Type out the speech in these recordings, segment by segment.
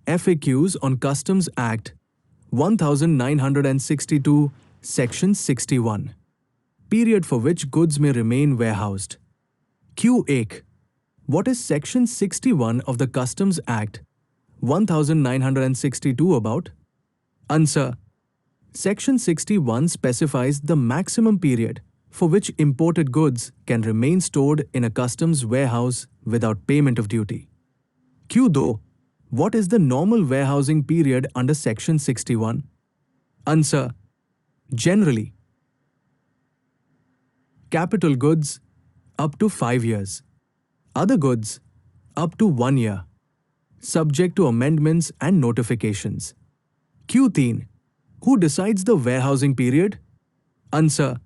FAQs on Customs Act 1962, Section 61. Period for which goods may remain warehoused. Q1. What is Section 61 of the Customs Act 1962 about? Answer. Section 61 specifies the maximum period for which imported goods can remain stored in a customs warehouse without payment of duty. Q2. What is the normal warehousing period under Section 61? Answer. Generally, capital goods up to 5 years, other goods up to 1 year, subject to amendments and notifications. Q3. Who decides the warehousing period? Answer.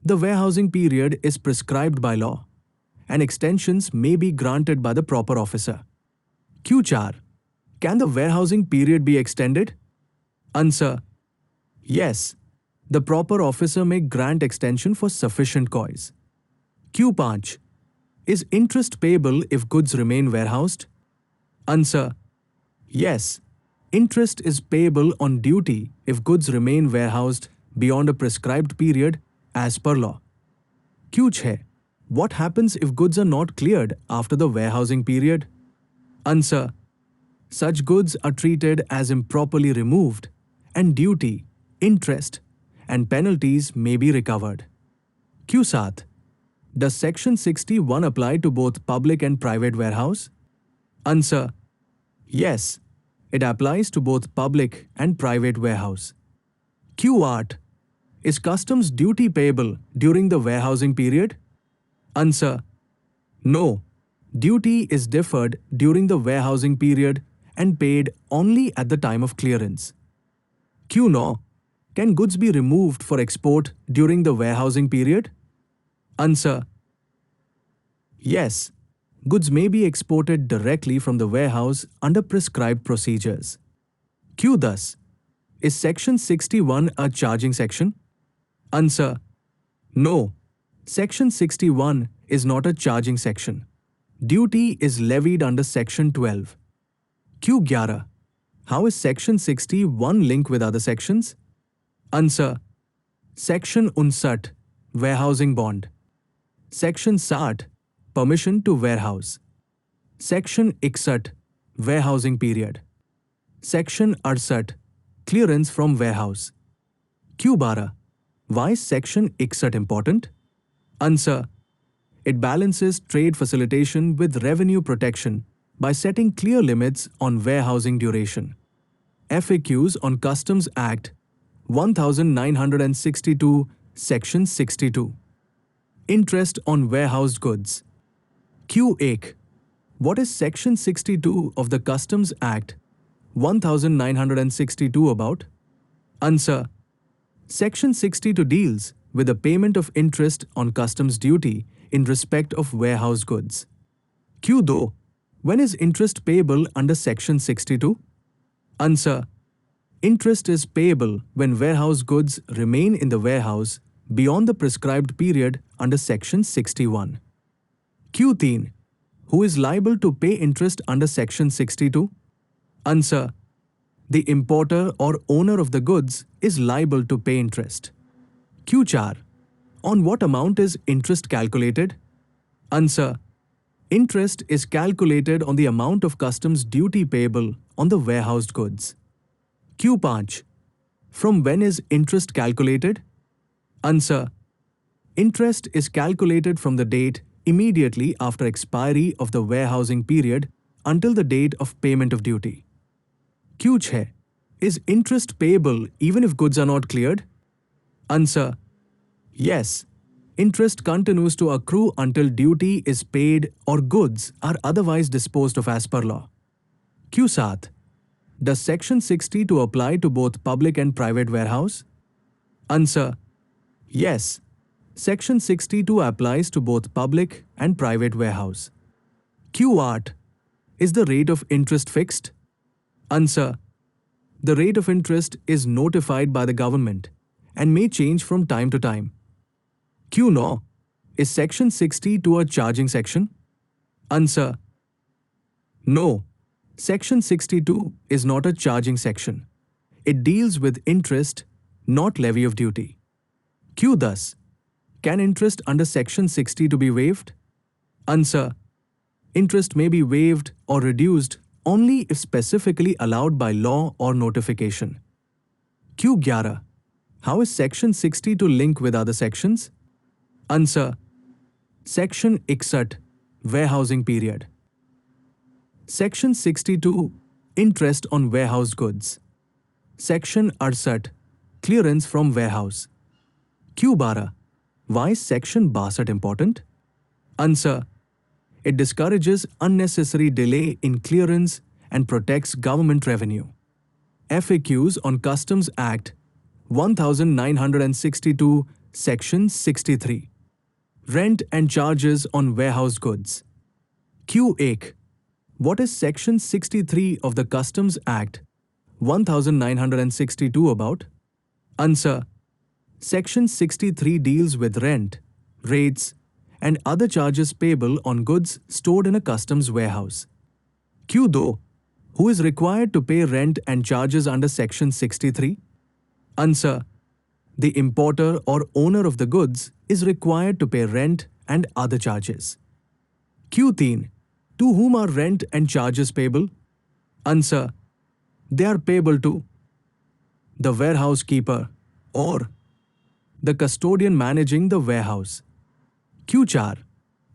The warehousing period is prescribed by law, and extensions may be granted by the proper officer. Q4. Can the warehousing period be extended? Answer. Yes. The proper officer may grant extension for sufficient cause. Q5. Is interest payable if goods remain warehoused? Answer. Yes. Interest is payable on duty if goods remain warehoused beyond a prescribed period as per law. Q6. What happens if goods are not cleared after the warehousing period? Answer. Such goods are treated as improperly removed, and duty, interest, and penalties may be recovered. Q7. Does Section 61 apply to both public and private warehouse? Answer. Yes. It applies to both public and private warehouse. Q8. Is customs duty payable during the warehousing period? Answer. No. Duty is deferred during the warehousing period and paid only at the time of clearance. Q9. Can goods be removed for export during the warehousing period? Answer. Yes. Goods may be exported directly from the warehouse under prescribed procedures. Q. Thus, is Section 61 a charging section? Answer. No. Section 61 is not a charging section. Duty is levied under Section 12. Q11. How is Section 61 linked with other sections? Answer. Section 59, Warehousing Bond. Section 60, Permission to warehouse. Section 61, Warehousing period. Section 68, Clearance from warehouse. Q12. Why is Section 61 important? Answer. It balances trade facilitation with revenue protection by setting clear limits on warehousing duration. FAQs on Customs Act 1962, Section 62. Interest on warehoused goods. Q1. What is Section 62 of the Customs Act 1962 about? Answer. Section 62 deals with the payment of interest on customs duty in respect of warehoused goods. Q2. When is interest payable under Section 62? Answer. Interest is payable when warehouse goods remain in the warehouse beyond the prescribed period under Section 61. Q3. Who is liable to pay interest under Section 62? Answer. The importer or owner of the goods is liable to pay interest. Q4. On what amount is interest calculated? Answer. Interest is calculated on the amount of customs duty payable on the warehoused goods. Q5. From when is interest calculated? Answer. Interest is calculated from the date immediately after expiry of the warehousing period until the date of payment of duty. Q6. Is interest payable even if goods are not cleared? Answer. Yes. Interest continues to accrue until duty is paid or goods are otherwise disposed of as per law. Q7. Does Section 62 apply to both public and private warehouse? Answer. Yes. Section 62 applies to both public and private warehouse. Q8. Is the rate of interest fixed? Answer. The rate of interest is notified by the government and may change from time to time. Q9. Is Section 62 a charging section? Answer. No. Section 62 is not a charging section. It deals with interest, not levy of duty. Q. Thus, can interest under Section 60 to be waived? Answer. Interest may be waived or reduced only if specifically allowed by law or notification. Q. 11. How is Section 60 to link with other sections? Answer. Section 61, warehousing period. Section 62, interest on warehouse goods. Section 68, clearance from warehouse. Q. 12. Why is Section 62 important? Answer. It discourages unnecessary delay in clearance and protects government revenue. FAQs on Customs Act 1962, Section 63. Rent and charges on warehouse goods. Q. 1. What is Section 63 of the Customs Act 1962 about? Answer. Section 63 deals with rent, rates, and other charges payable on goods stored in a customs warehouse. Q. Though, who is required to pay rent and charges under Section 63? Answer. The importer or owner of the goods is required to pay rent and other charges. Q. 3. To whom are rent and charges payable? Answer. They are payable to the warehouse keeper or the custodian managing the warehouse. Q. 4.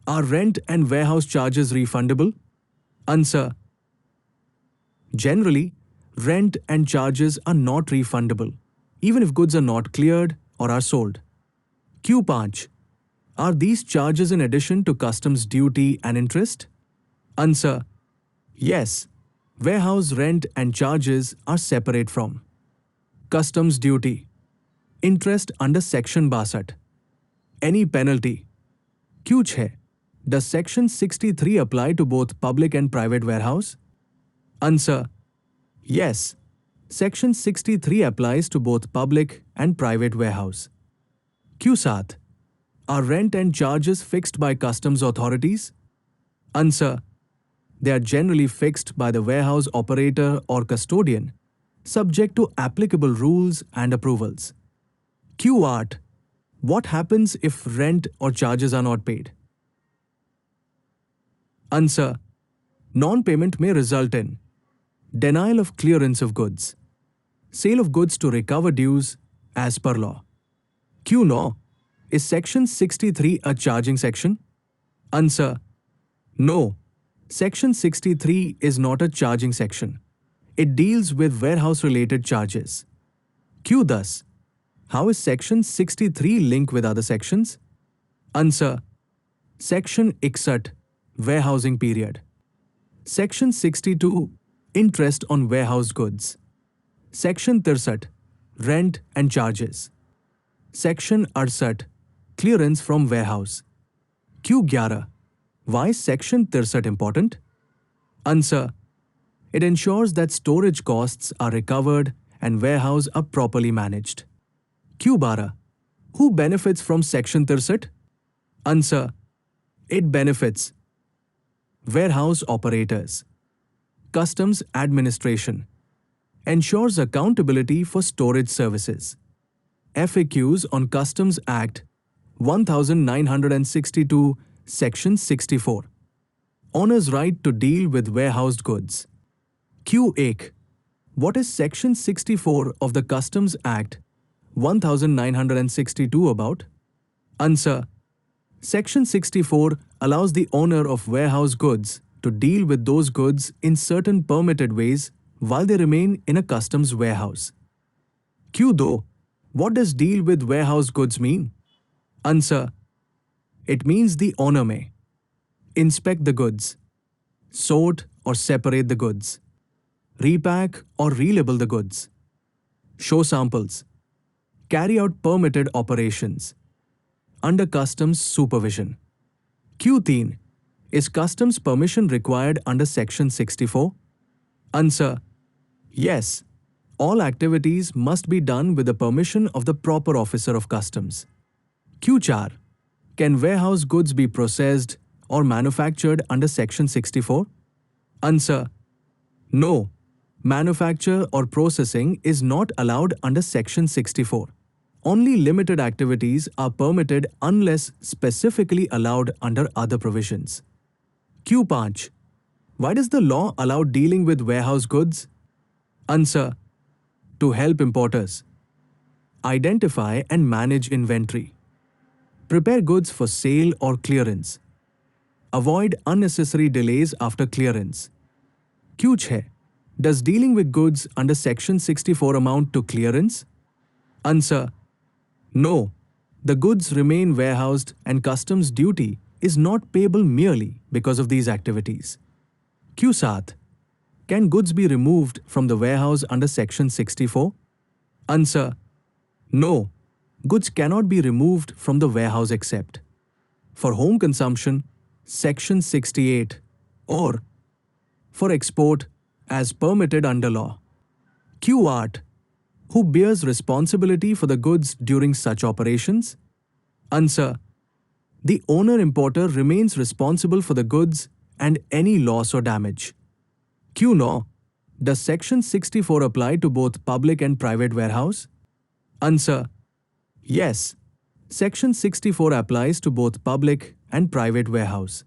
Are rent and warehouse charges refundable? Answer. Generally, rent and charges are not refundable, even if goods are not cleared or are sold. Q. 5. Are these charges in addition to customs duty and interest? Answer. Yes. Warehouse rent and charges are separate from customs duty, interest under Section 62. Any penalty. Q. 6. Does Section 63 apply to both public and private warehouse? Answer. Yes. Section 63 applies to both public and private warehouse. Q. 7. Are rent and charges fixed by customs authorities? Answer. They are generally fixed by the warehouse operator or custodian, subject to applicable rules and approvals. Q. 8. What happens if rent or charges are not paid? Answer. Non-payment may result in denial of clearance of goods, sale of goods to recover dues as per law. Q. No. Is Section 63 a charging section? Answer. No. Section 63 is not a charging section. It deals with warehouse-related charges. Q. Thus, how is Section 63 linked with other sections? Answer. Section 61, warehousing period. Section 62, interest on warehouse goods. Section 63, rent and charges. Section 68, clearance from warehouse. Q. 11. Why is Section 63 important? Answer. It ensures that storage costs are recovered and warehouse are properly managed. Q. 12. Who benefits from Section 63? Answer. It benefits warehouse operators. Customs administration. Ensures accountability for storage services. FAQs on Customs Act 1962, Section 64. Owner's right to deal with warehoused goods. Q. 1. What is Section 64 of the Customs Act 1962 about? Answer. Section 64 allows the owner of warehouse goods to deal with those goods in certain permitted ways while they remain in a customs warehouse. Q. Though, what does deal with warehouse goods mean? Answer. It means the owner may inspect the goods, sort or separate the goods, repack or relabel the goods, show samples, carry out permitted operations under customs supervision. Q. 3. Is customs permission required under Section 64? Answer. Yes. All activities must be done with the permission of the proper officer of customs. Q. 4. Can warehouse goods be processed or manufactured under Section 64? Answer. No. Manufacture or processing is not allowed under Section 64. Only limited activities are permitted unless specifically allowed under other provisions. Q5. Why does the law allow dealing with warehouse goods? Answer. To help importers identify and manage inventory, prepare goods for sale or clearance, avoid unnecessary delays after clearance. Q6. Does dealing with goods under Section 64 amount to clearance? Answer. No. The goods remain warehoused and customs duty is not payable merely because of these activities. Q7. Can goods be removed from the warehouse under Section 64? Answer. No. Goods cannot be removed from the warehouse except for home consumption, Section 68, or for export as permitted under law. Q8. Who bears responsibility for the goods during such operations? Answer. The owner-importer remains responsible for the goods and any loss or damage. Q9. Does Section 64 apply to both public and private warehouse? Answer. Yes. Section 64 applies to both public and private warehouse.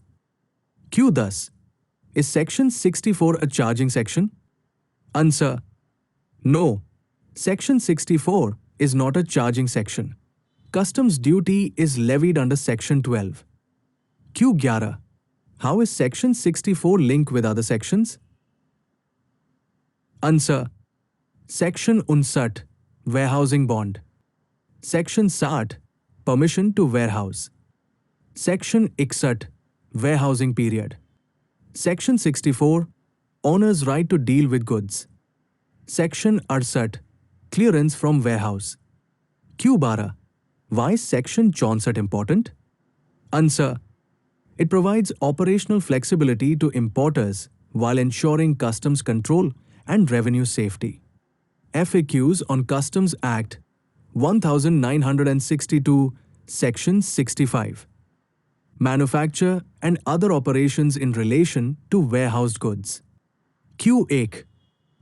Q thus. Is Section 64 a charging section? Answer. No. Section 64 is not a charging section. Customs duty is levied under Section 12. Q11. How is Section 64 linked with other sections? Answer. Section 59, Warehousing Bond. Section 60, Permission to warehouse. Section 61, Warehousing period. Section 64, Owner's right to deal with goods. Section 68, Clearance from warehouse. Q12. Why is Section 64 important? Answer. It provides operational flexibility to importers while ensuring customs control and revenue safety. FAQs on Customs Act 1962, Section 65. Manufacture and other operations in relation to warehoused goods. Q8.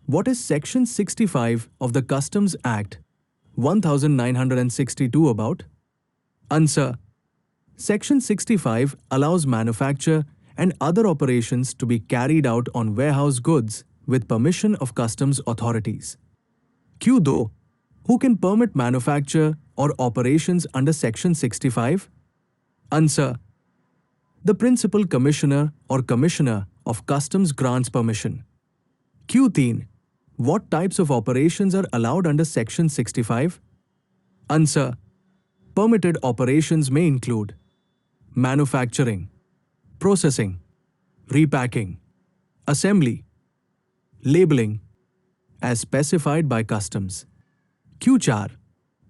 What is Section 65 of the Customs Act 1962 about? Answer. Section 65 allows manufacture and other operations to be carried out on warehouse goods with permission of customs authorities. Q2. Who can permit manufacture or operations under Section 65? Answer. The Principal Commissioner or Commissioner of Customs grants permission. Q3. What types of operations are allowed under Section 65? Answer. Permitted operations may include manufacturing, processing, repacking, assembly, labeling, as specified by customs. Q4.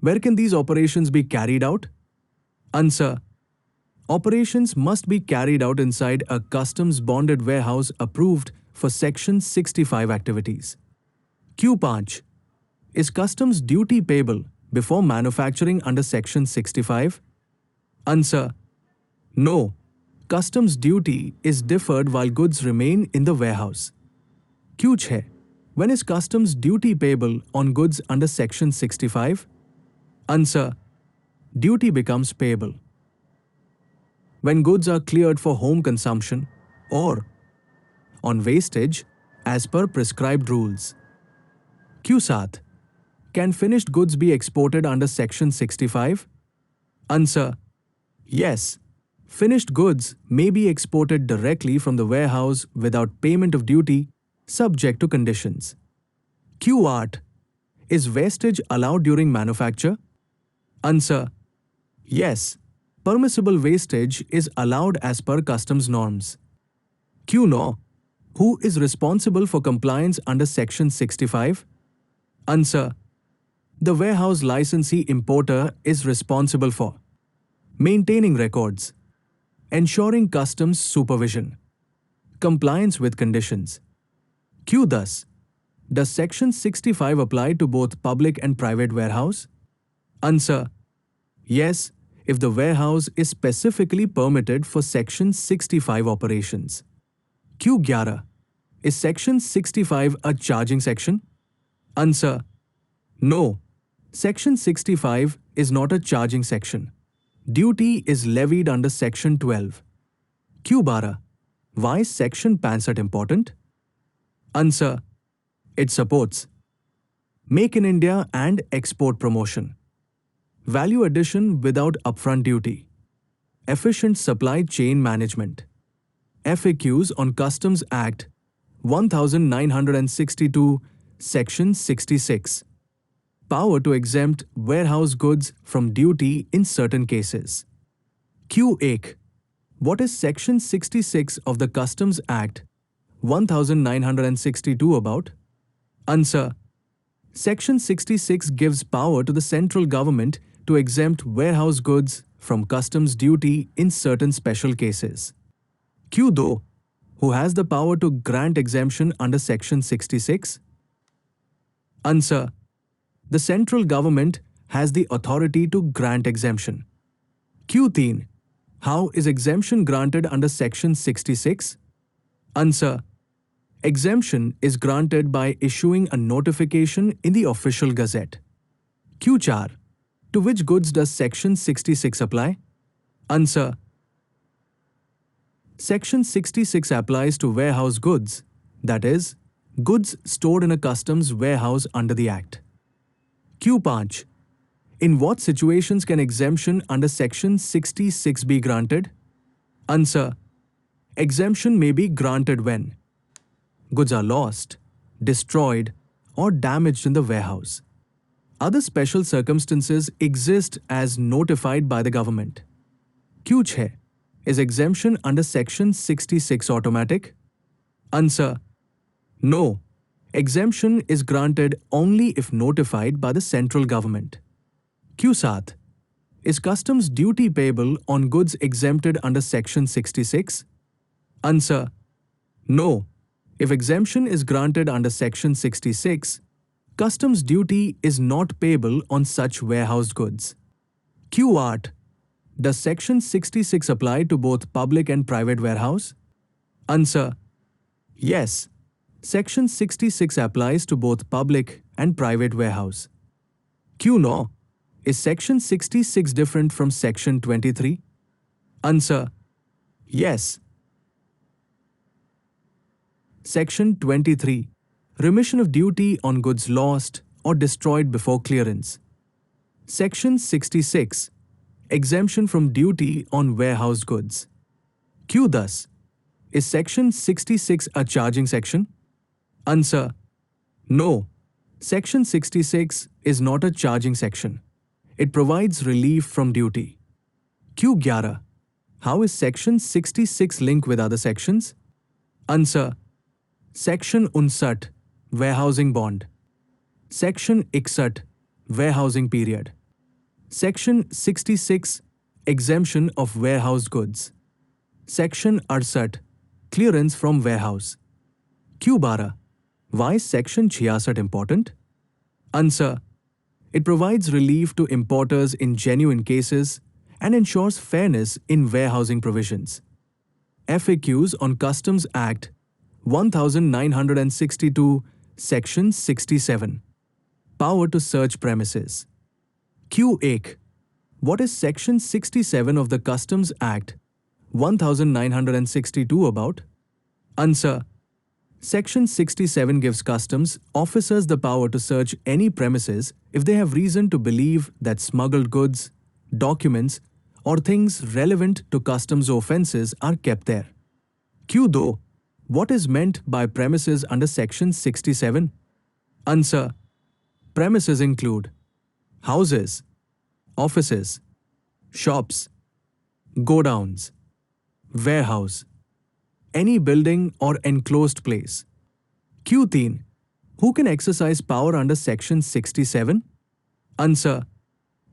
Where can these operations be carried out? Answer. Operations must be carried out inside a customs bonded warehouse approved for Section 65 activities. Q5. Is customs duty payable before manufacturing under Section 65? Answer. No. Customs duty is deferred while goods remain in the warehouse. Q6. When is customs duty payable on goods under Section 65? Answer. Duty becomes payable when goods are cleared for home consumption or on wastage as per prescribed rules. Q7. Can finished goods be exported under Section 65? Answer. Yes. Finished goods may be exported directly from the warehouse without payment of duty, subject to conditions. Q8. Is wastage allowed during manufacture? Answer. Yes. Permissible wastage is allowed as per customs norms. Q9. Who is responsible for compliance under Section 65? Answer. The warehouse licensee importer is responsible for maintaining records, ensuring customs supervision, compliance with conditions. Q thus. Does Section 65 apply to both public and private warehouse? Answer. Yes, if the warehouse is specifically permitted for Section 65 operations. Q11. Is Section 65 a charging section? Answer: no. Section 65 is not a charging section. Duty is levied under Section 12. Q Bara. Why is Section 65 important? Answer: it supports Make in India and export promotion, value addition without upfront duty, efficient supply chain management, FAQs on Customs Act 1962, Section 66, power to exempt warehouse goods from duty in certain cases. Q1. What is Section 66 of the Customs Act 1962 about? Answer: Section 66 gives power to the central government to exempt warehouse goods from customs duty in certain special cases. Q2. Who has the power to grant exemption under Section 66? Answer: the central government has the authority to grant exemption. Q3. How is exemption granted under Section 66? Answer: exemption is granted by issuing a notification in the Official Gazette. Q4. To which goods does Section 66 apply? Answer: Section 66 applies to warehouse goods, that is, goods stored in a customs warehouse under the Act. Q5. In what situations can exemption under Section 66 be granted? Answer: exemption may be granted when goods are lost, destroyed, or damaged in the warehouse. Other special circumstances exist as notified by the government. Q6. Is exemption under Section 66 automatic? Answer: no. Exemption is granted only if notified by the central government. Q7. Is customs duty payable on goods exempted under Section 66? Answer: no. If exemption is granted under Section 66, customs duty is not payable on such warehoused goods. Q8. Does Section 66 apply to both public and private warehouse? Answer: yes. Section 66 applies to both public and private warehouse. Q9. Is Section 66 different from Section 23? Answer: yes. Section 23. Remission of duty on goods lost or destroyed before clearance. Section 66. Exemption from duty on warehouse goods. Q. Thus, is Section 66 a charging section? Answer: no. Section 66 is not a charging section. It provides relief from duty. Q11. How is Section 66 linked with other sections? Answer: Section 59, Warehousing Bond. Section 61, Warehousing Period. Section 66, Exemption of warehoused goods. Section 68, Clearance from warehouse. Q12. Why is Section 66 important? Answer: it provides relief to importers in genuine cases and ensures fairness in warehousing provisions. FAQs on Customs Act 1962, Section 67. Power to search premises. Q8. What is Section 67 of the Customs Act 1962 about? Answer: Section 67 gives customs officers the power to search any premises if they have reason to believe that smuggled goods, documents, or things relevant to customs offences are kept there. Q2. What is meant by premises under Section 67? Answer: premises include houses, offices, shops, godowns, warehouse, any building or enclosed place. Q3. Who can exercise power under Section 67? Answer: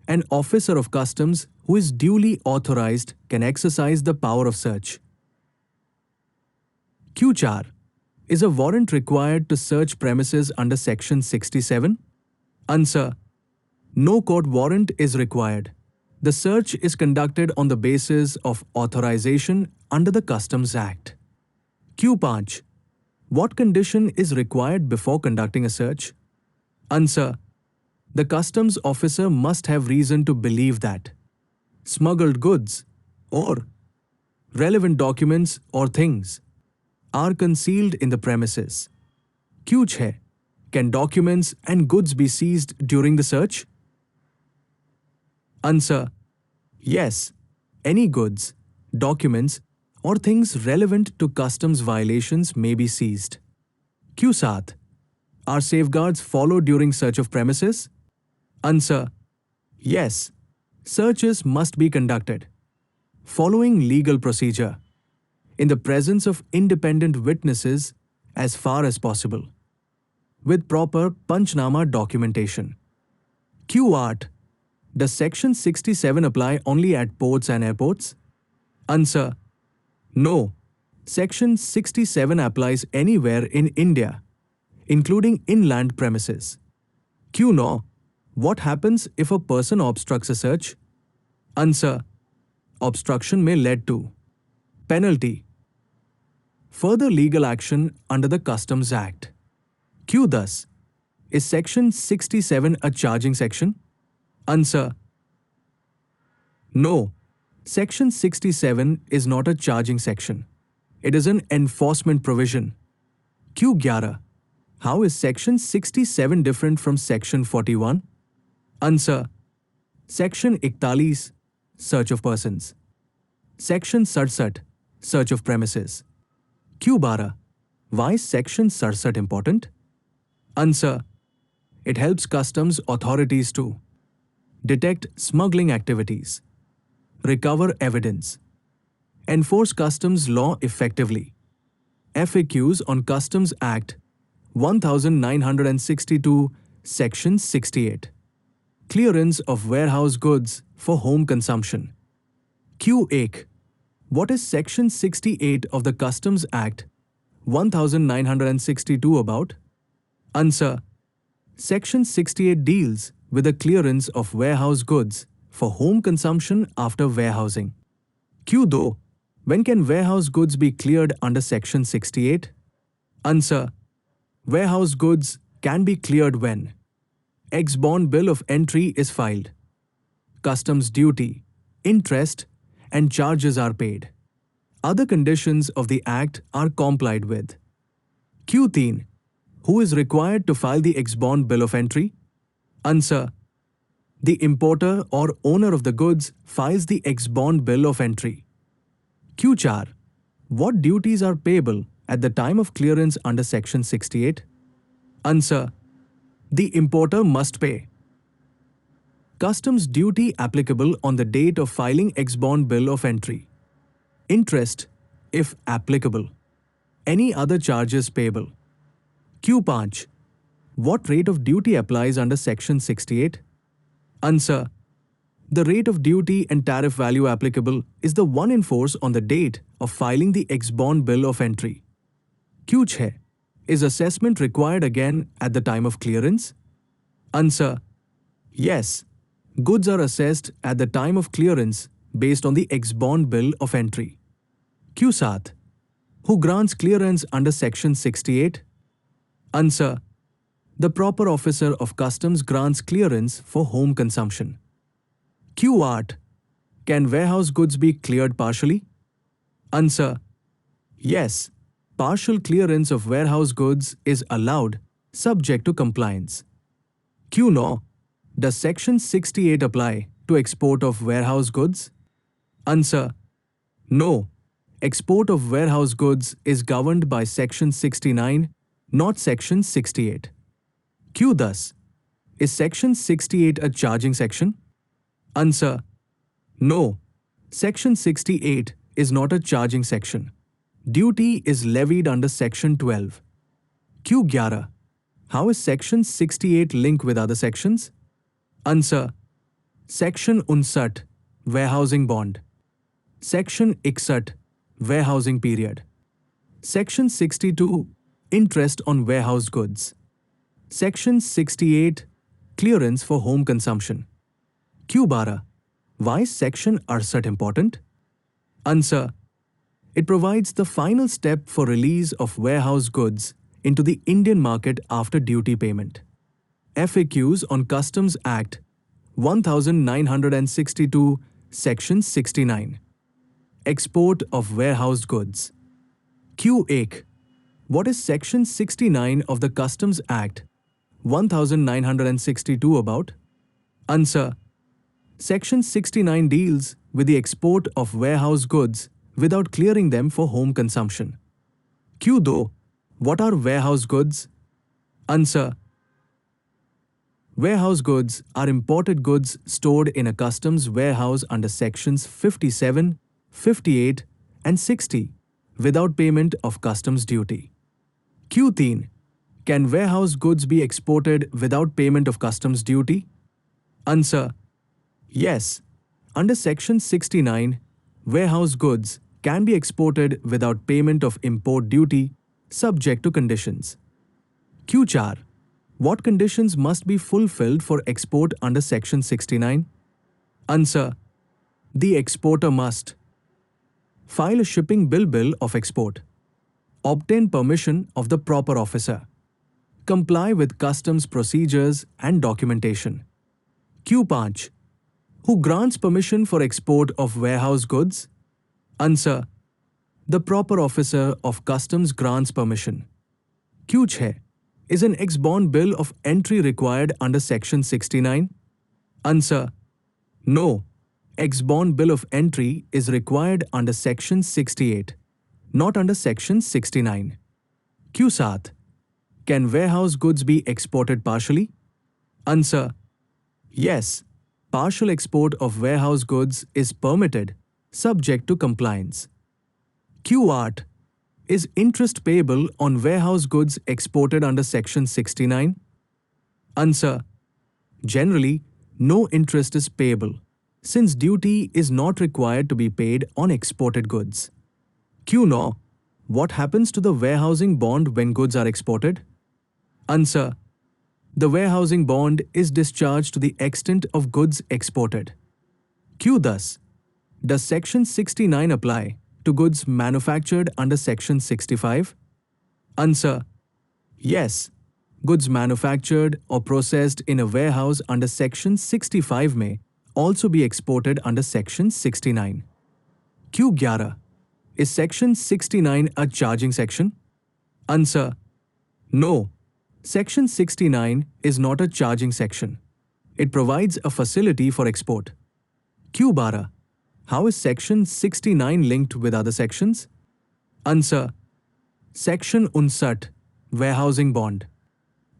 an officer of customs who is duly authorized can exercise the power of search. Q4. Is a warrant required to search premises under Section 67? Answer: no court warrant is required. The search is conducted on the basis of authorization under the Customs Act. Q5. What condition is required before conducting a search? Answer. The customs officer must have reason to believe that smuggled goods or relevant documents or things are concealed in the premises. Kuch hai. Can documents and goods be seized during the search? Answer. Yes. Any goods, documents, or things relevant to customs violations may be seized. Q7. Are safeguards followed during search of premises? Answer. Yes. Searches must be conducted following legal procedure in the presence of independent witnesses as far as possible, with proper Panchnama documentation. Q8. Does Section 67 apply only at ports and airports? Answer. No. Section 67 applies anywhere in India, including inland premises. Q9. What happens if a person obstructs a search? Answer. Obstruction may lead to penalty. Further legal action under the Customs Act. Q10. Is Section 67 a charging section? Answer. No. Section 67 is not a charging section. It is an enforcement provision. Q11. How is Section 67 different from Section 41? Answer. Section 41, Search of persons. Section 67, Search of premises. Q12. Why is Section 67 important? Answer. It helps customs authorities to detect smuggling activities, recover evidence, enforce customs law effectively. FAQs on Customs Act 1962, Section 68. Clearance of warehouse goods for home consumption. Q8. What is Section 68 of the Customs Act 1962 about? Answer. Section 68 deals with the clearance of warehouse goods for home consumption after warehousing. Q2. When can warehouse goods be cleared under Section 68? Answer. Warehouse goods can be cleared when ex-bond bill of entry is filed, customs duty, interest, and charges are paid. Other conditions of the Act are complied with. Q3. Who is required to file the ex-bond bill of entry? Answer. The importer or owner of the goods files the ex-bond bill of entry. Q4. What duties are payable at the time of clearance under Section 68? Answer. The importer must pay customs duty applicable on the date of filing ex-bond bill of entry, interest, if applicable, any other charges payable. Q5. What rate of duty applies under Section 68? Answer. The rate of duty and tariff value applicable is the one in force on the date of filing the ex-bond bill of entry. Q6. Is assessment required again at the time of clearance? Answer. Yes. Goods are assessed at the time of clearance based on the ex-bond bill of entry. Q7. Who grants clearance under Section 68? Answer. The proper officer of customs grants clearance for home consumption. Q8. Can warehouse goods be cleared partially? Answer. Yes. Partial clearance of warehouse goods is allowed subject to compliance. Q9. Does Section 68 apply to export of warehouse goods? Answer. No. Export of warehouse goods is governed by Section 69, not Section 68. Q10. Is Section 68 a charging section? Answer. No. Section 68 is not a charging section. Duty is levied under Section 12. Q11. How is Section 68 linked with other sections? Answer. Section 59, Warehousing Bond. Section 61, Warehousing Period. Section 62, Interest on warehouse goods. Section 68, Clearance for home consumption. Q12. Why is Section 68 important? Answer. It provides the final step for release of warehouse goods into the Indian market after duty payment. FAQs on Customs Act 1962, Section 69. Export of warehoused goods. Q1. What is Section 69 of the Customs Act 1962 about? Answer. Section 69 deals with the export of warehouse goods without clearing them for home consumption. Q2. What are warehouse goods? Answer. Warehouse goods are imported goods stored in a customs warehouse under Sections 57, 58 and 60 without payment of customs duty. Q3. Can warehouse goods be exported without payment of customs duty? Answer. Yes. Under Section 69, warehouse goods can be exported without payment of import duty subject to conditions. Q4. What conditions must be fulfilled for export under Section 69? Answer. The exporter must file a shipping bill of export, obtain permission of the proper officer, comply with customs procedures and documentation. Q5. Who grants permission for export of warehouse goods? Answer. The proper officer of customs grants permission. Q6. Is an ex-bond bill of entry required under Section 69? Answer. No. Ex-bond bill of entry is required under Section 68, not under Section 69. Q7. Can warehouse goods be exported partially? Answer. Yes. Partial export of warehouse goods is permitted, subject to compliance. Q8. Is interest payable on warehouse goods exported under Section 69? Answer. Generally, no interest is payable, since duty is not required to be paid on exported goods. Q9. What happens to the warehousing bond when goods are exported? Answer. The warehousing bond is discharged to the extent of goods exported. Q. Thus, does Section 69 apply to goods manufactured under Section 65? Answer. Yes. Goods manufactured or processed in a warehouse under Section 65 may also be exported under Section 69. Q11. Is Section 69 a charging section? Answer. No. Section 69 is not a charging section. It provides a facility for export. Q12. How is Section 69 linked with other sections? Answer. Section 59, Warehousing Bond.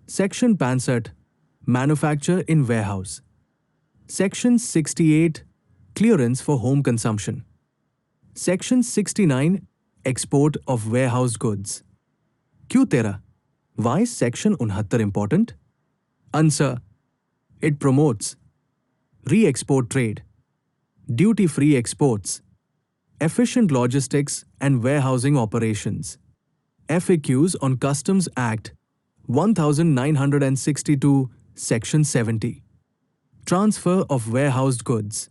Section 65, Manufacture in Warehouse. Section 68, Clearance for Home Consumption. Section 69, Export of Warehouse Goods. Q13. Why is Section 69 important? Answer. It promotes re-export trade, duty-free exports, efficient logistics and warehousing operations. FAQs on Customs Act 1962, Section 70. Transfer of warehoused goods.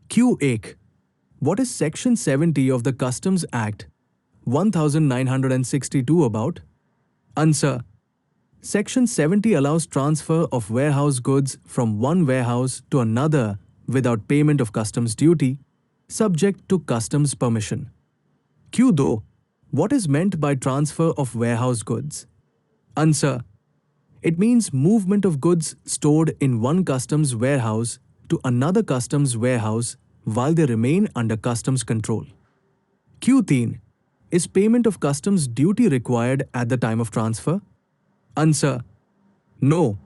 Q1. What is Section 70 of the Customs Act 1962 about? Answer. Section 70 allows transfer of warehouse goods from one warehouse to another without payment of customs duty, subject to customs permission. Q2. What is meant by transfer of warehouse goods? Answer. It means movement of goods stored in one customs warehouse to another customs warehouse while they remain under customs control. Q3. Is payment of customs duty required at the time of transfer? Answer. No.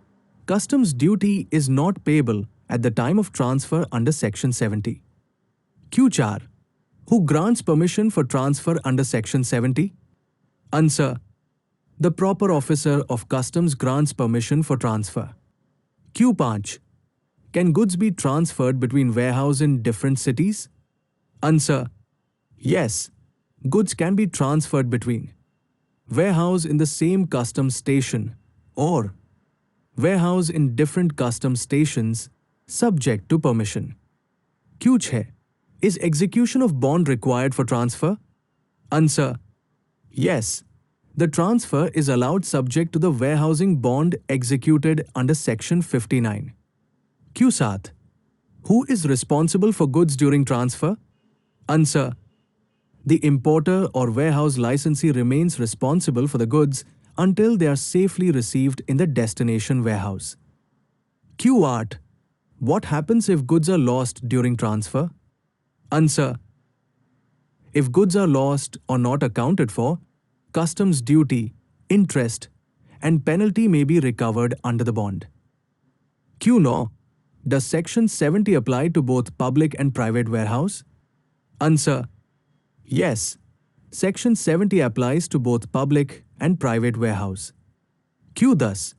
Customs duty is not payable at the time of transfer under Section 70. Q4. Who grants permission for transfer under Section 70? Answer. The proper officer of customs grants permission for transfer. Q5. Can goods be transferred between warehouses in different cities? Answer. Yes. Goods can be transferred between warehouse in the same customs station or warehouse in different customs stations subject to permission. Q6. Is execution of bond required for transfer? Answer: yes. The transfer is allowed subject to the warehousing bond executed under Section 59. Q. 7. Who is responsible for goods during transfer? Answer: the importer or warehouse licensee remains responsible for the goods until they are safely received in the destination warehouse. Q. 8. What happens if goods are lost during transfer? Answer: if goods are lost or not accounted for, customs duty, interest, and penalty may be recovered under the bond. Q. 9. Does Section 70 apply to both public and private warehouse? Answer: yes. Section 70 applies to both public and private warehouse. Q. Thus,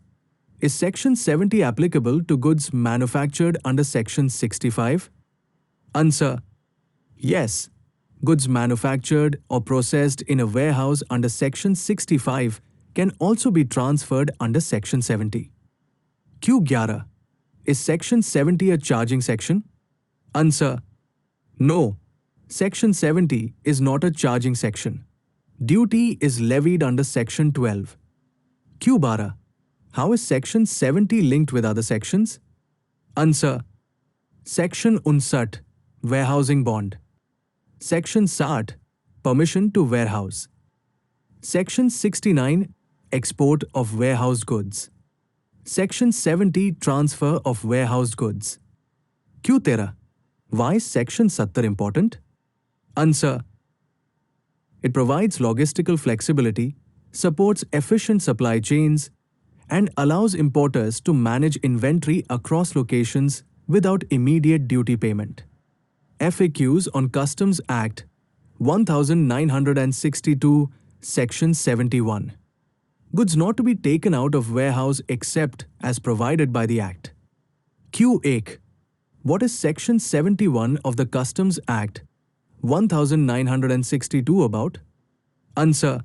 is Section 70 applicable to goods manufactured under Section 65? Answer: yes. Goods manufactured or processed in a warehouse under Section 65 can also be transferred under Section 70. Q. 11. Is Section 70 a charging section? Answer: no. Section 70 is not a charging section. Duty is levied under Section 12. Q. 12. How is Section 70 linked with other sections? Answer: Section 59, Warehousing Bond. Section 60, Permission to Warehouse. Section 69, Export of Warehoused Goods. Section 70, Transfer of Warehoused Goods. Q. 13. Why is Section 70 important? Answer: it provides logistical flexibility, supports efficient supply chains, and allows importers to manage inventory across locations without immediate duty payment. FAQs on Customs Act 1962, Section 71. Goods not to be taken out of warehouse except as provided by the Act. Q. 8. What is Section 71 of the Customs Act 1962 about? Answer: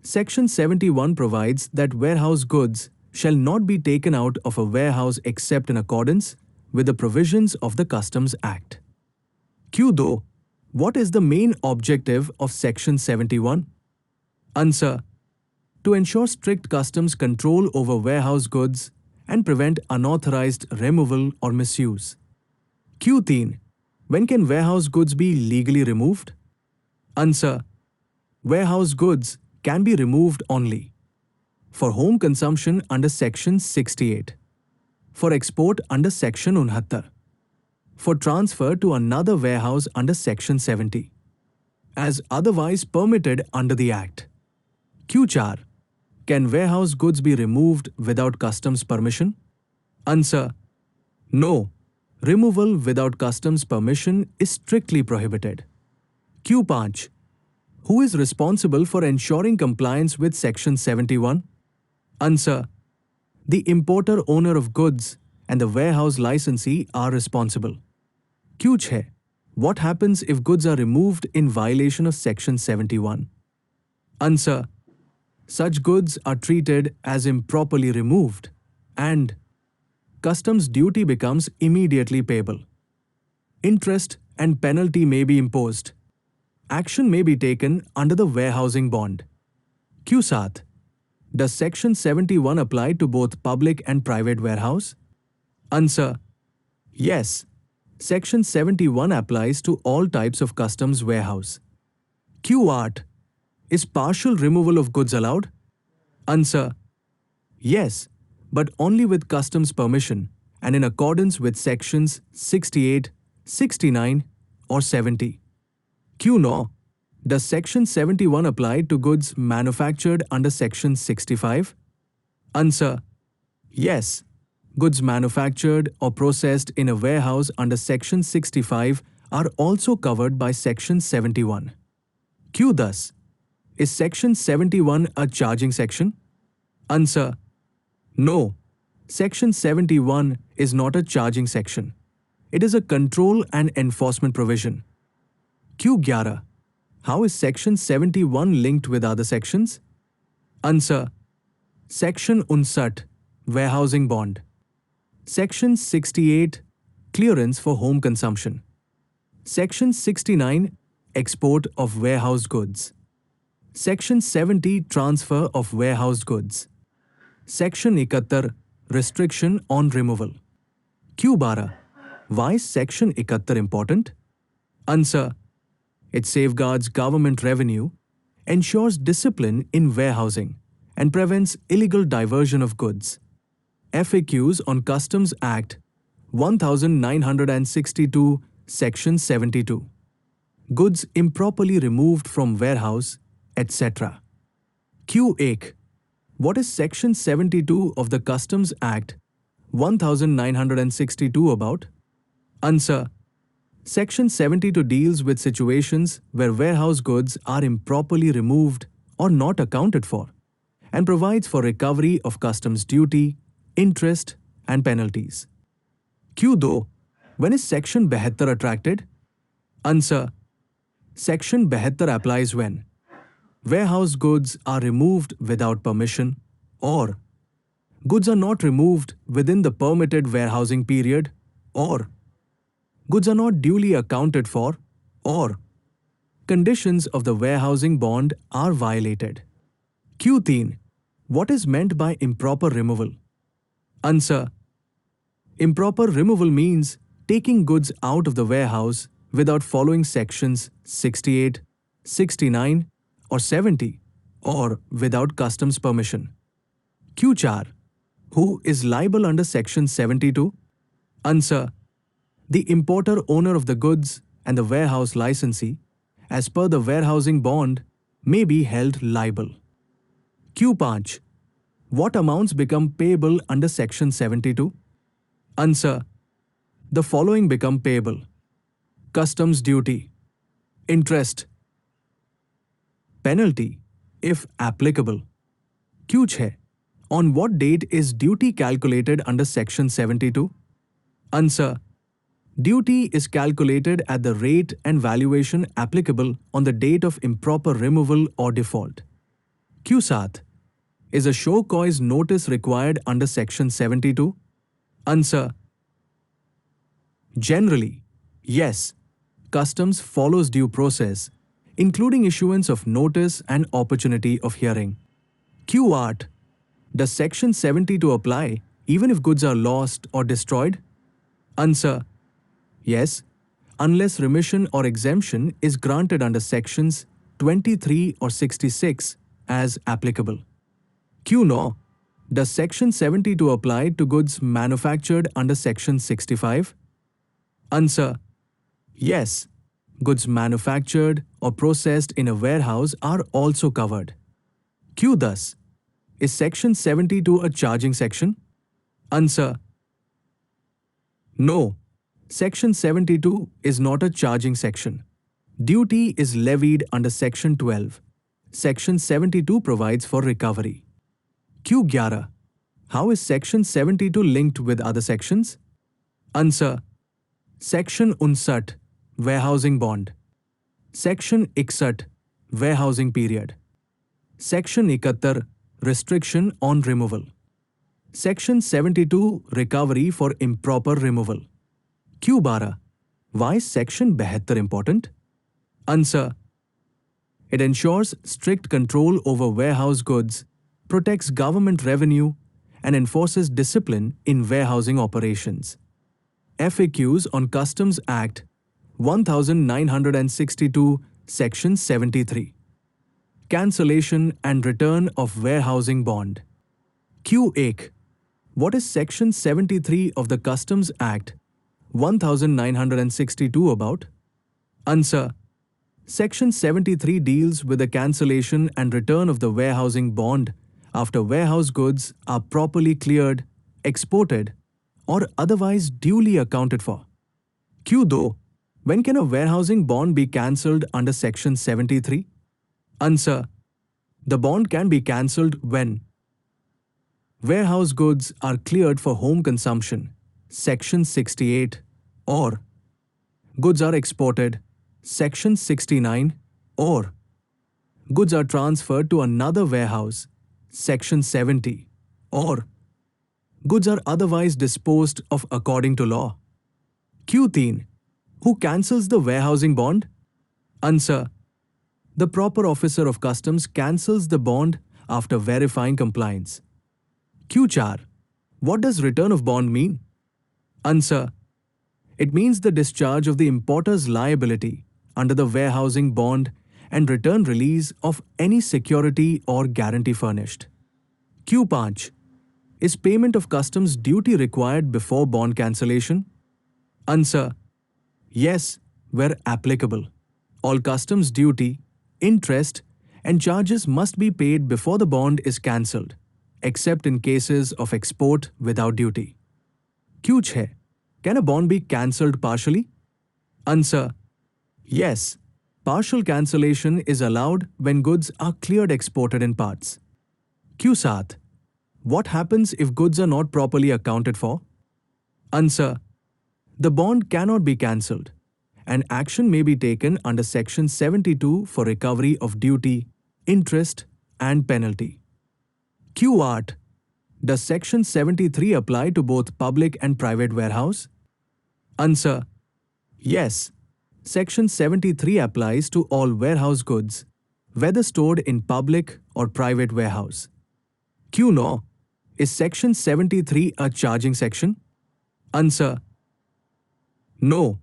Section 71 provides that warehouse goods shall not be taken out of a warehouse except in accordance with the provisions of the Customs Act. Q. Though, what is the main objective of Section 71? Answer: to ensure strict customs control over warehouse goods and prevent unauthorized removal or misuse. Q. 13. When can warehouse goods be legally removed? Answer: warehouse goods can be removed only for home consumption under Section 68, for export under Section 69, for transfer to another warehouse under Section 70, as otherwise permitted under the Act. Q. 4. Can warehouse goods be removed without customs permission? Answer: no. Removal without customs permission is strictly prohibited. Q. 5. Who is responsible for ensuring compliance with Section 71? Answer: the importer owner of goods and the warehouse licensee are responsible. Q. 6. What happens if goods are removed in violation of Section 71? Answer: such goods are treated as improperly removed and customs duty becomes immediately payable. Interest and penalty may be imposed. Action may be taken under the warehousing bond. Q. 7. Does Section 71 apply to both public and private warehouse? Answer: yes. Section 71 applies to all types of customs warehouse. Q. 8. Is partial removal of goods allowed? Answer: yes, but only with customs permission and in accordance with Sections 68, 69, or 70. Q. 9. Does Section 71 apply to goods manufactured under Section 65? Answer: yes. Goods manufactured or processed in a warehouse under Section 65 are also covered by Section 71. Q. Thus, is Section 71 a charging section? Answer: no. Section 71 is not a charging section. It is a control and enforcement provision. Q. 11. How is Section 71 linked with other sections? Answer: Section 59, Warehousing Bond. Section 68, Clearance for Home Consumption. Section 69, Export of Warehoused Goods. Section 70 Transfer of warehoused goods. Section 71 Restriction on removal. Q12. Why is Section 71 important? Answer. It safeguards government revenue, ensures discipline in warehousing, and prevents illegal diversion of goods. FAQs on Customs Act 1962, Section 72. Goods improperly removed from warehouse, etc. Q8. What is Section 72 of the Customs Act 1962 about? Answer. Section 72 deals with situations where warehouse goods are improperly removed or not accounted for, and provides for recovery of customs duty, interest, and penalties. Q2. When is Section 72 attracted? Answer. Section 72 applies when warehouse goods are removed without permission, or goods are not removed within the permitted warehousing period, or goods are not duly accounted for, or conditions of the warehousing bond are violated. Q3. What is meant by improper removal? Answer. Improper removal means taking goods out of the warehouse without following sections 68, 69, or 70, or without customs permission. Q4. Who is liable under Section 72? Answer. The importer owner of the goods and the warehouse licensee, as per the warehousing bond, may be held liable. Q5. What amounts become payable under Section 72? Answer. The following become payable: customs duty, interest, penalty, if applicable. Q6. On what date is duty calculated under Section 72? Answer. Duty is calculated at the rate and valuation applicable on the date of improper removal or default. Q7. Is a show cause notice required under Section 72? Answer. Generally, yes. Customs follows due process, including issuance of notice and opportunity of hearing. Q8. Does Section 72 apply even if goods are lost or destroyed? Answer. Yes, unless remission or exemption is granted under Sections 23 or 66 as applicable. Q9. Does Section 72 apply to goods manufactured under Section 65? Answer. Yes, goods manufactured or processed in a warehouse are also covered. Q10. Is Section 72 a charging section? Answer. No. Section 72 is not a charging section. Duty is levied under Section 12. Section 72 provides for recovery. Q11. How is Section 72 linked with other sections? Answer. Section 59, Warehousing Bond. Section 61, Warehousing Period. Section 71, Restriction on Removal. Section 72, Recovery for Improper Removal. Q12. Why is Section 72 important? Answer. It ensures strict control over warehouse goods, protects government revenue, and enforces discipline in warehousing operations. FAQs on Customs Act 1962, Section 73. Cancellation and return of warehousing bond. Q8. What is Section 73 of the Customs Act 1962 about? Answer. Section 73 deals with the cancellation and return of the warehousing bond after warehouse goods are properly cleared, exported, or otherwise duly accounted for. Q2. When can a warehousing bond be cancelled under Section 73? Answer. The bond can be cancelled when warehouse goods are cleared for home consumption, Section 68, or goods are exported, Section 69, or goods are transferred to another warehouse, Section 70, or goods are otherwise disposed of according to law. Q3. Who cancels the warehousing bond? Answer. The proper officer of customs cancels the bond after verifying compliance. Q4. What does return of bond mean? Answer. It means the discharge of the importer's liability under the warehousing bond and return release of any security or guarantee furnished. Q5. Is payment of customs duty required before bond cancellation? Answer. Yes, where applicable. All customs duty, interest, and charges must be paid before the bond is cancelled, except in cases of export without duty. Q6. Can a bond be cancelled partially? Answer. Yes. Partial cancellation is allowed when goods are cleared exported in parts. Q7. What happens if goods are not properly accounted for? Answer. The bond cannot be cancelled, and action may be taken under Section 72 for recovery of duty, interest, and penalty. Q8. Does Section 73 apply to both public and private warehouse? Answer. Yes. Section 73 applies to all warehouse goods, whether stored in public or private warehouse. Q9. Is Section 73 a charging section? Answer. No.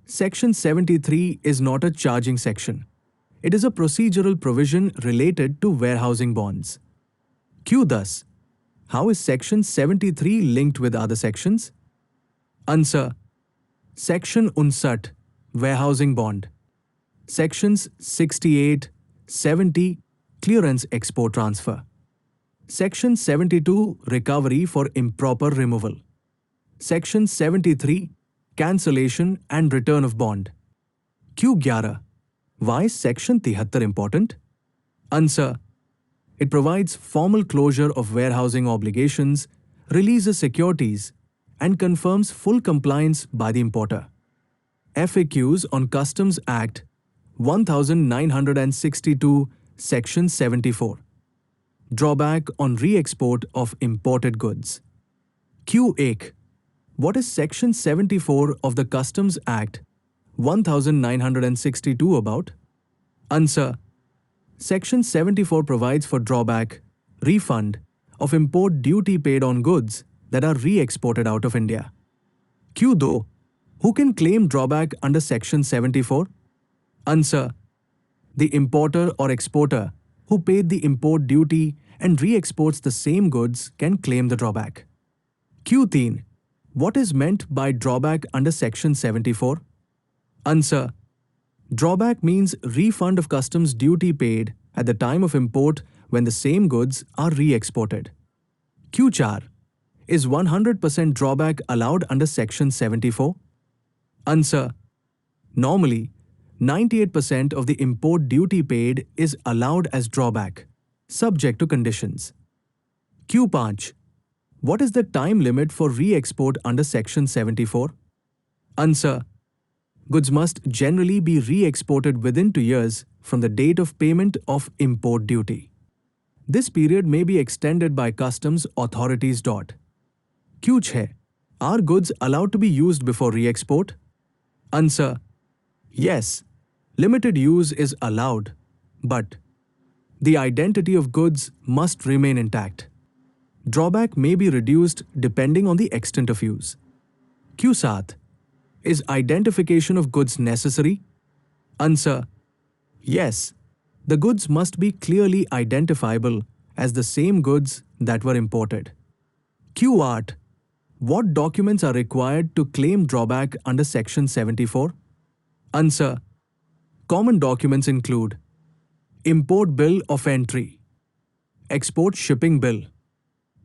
Section 73 is not a charging section. It is a procedural provision related to warehousing bonds. Q10. How is Section 73 linked with other sections? Answer. Section 59, Warehousing Bond. Sections 68, 70, Clearance Export Transfer. Section 72, Recovery for Improper Removal. Section 73, Cancellation and Return of Bond. Q11. Why is Section 73 important? Answer. It provides formal closure of warehousing obligations, releases securities, and confirms full compliance by the importer. FAQs on Customs Act 1962, Section 74. Drawback on re-export of imported goods. Q8. What is Section 74 of the Customs Act 1962 about? Answer. Section 74 provides for drawback, refund, of import duty paid on goods that are re-exported out of India. Q2. Who can claim drawback under Section 74? Answer. The importer or exporter who paid the import duty and re-exports the same goods can claim the drawback. Q3. What is meant by drawback under Section 74? Answer. Drawback means refund of customs duty paid at the time of import when the same goods are re-exported. Q4. Is 100% drawback allowed under Section 74? Answer. Normally, 98% of the import duty paid is allowed as drawback, subject to conditions. Q5. What is the time limit for re-export under Section 74? Answer. Goods must generally be re-exported within 2 years from the date of payment of import duty. This period may be extended by customs authorities. Q6. Are goods allowed to be used before re-export? Answer. Yes. Limited use is allowed, but the identity of goods must remain intact. Drawback may be reduced depending on the extent of use. Q7. Is identification of goods necessary? Answer. Yes. The goods must be clearly identifiable as the same goods that were imported. Q8. What documents are required to claim drawback under Section 74? Answer. Common documents include import bill of entry, export shipping bill,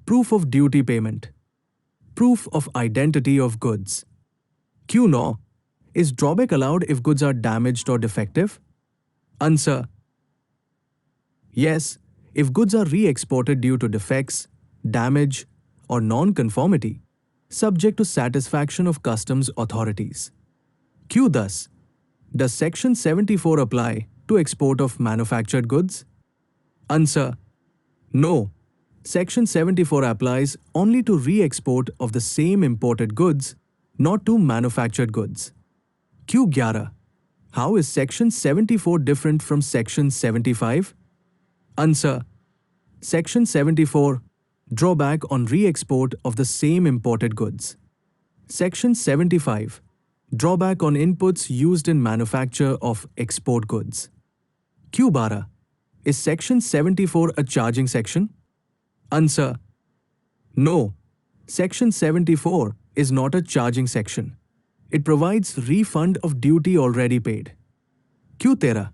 proof of duty payment, proof of identity of goods. Q9. Is drawback allowed if goods are damaged or defective? Answer. Yes, if goods are re-exported due to defects, damage, or non-conformity, subject to satisfaction of customs authorities. Q10. Does Section 74 apply to export of manufactured goods? Answer. No. Section 74 applies only to re-export of the same imported goods, not to manufactured goods. Q11. How is Section 74 different from Section 75? Answer. Section 74. Drawback on re-export of the same imported goods. Section 75. Drawback on inputs used in manufacture of export goods. Q Bara. Is Section 74 a charging section? Answer. No. Section 74 is not a charging section. It provides refund of duty already paid. Q Tera.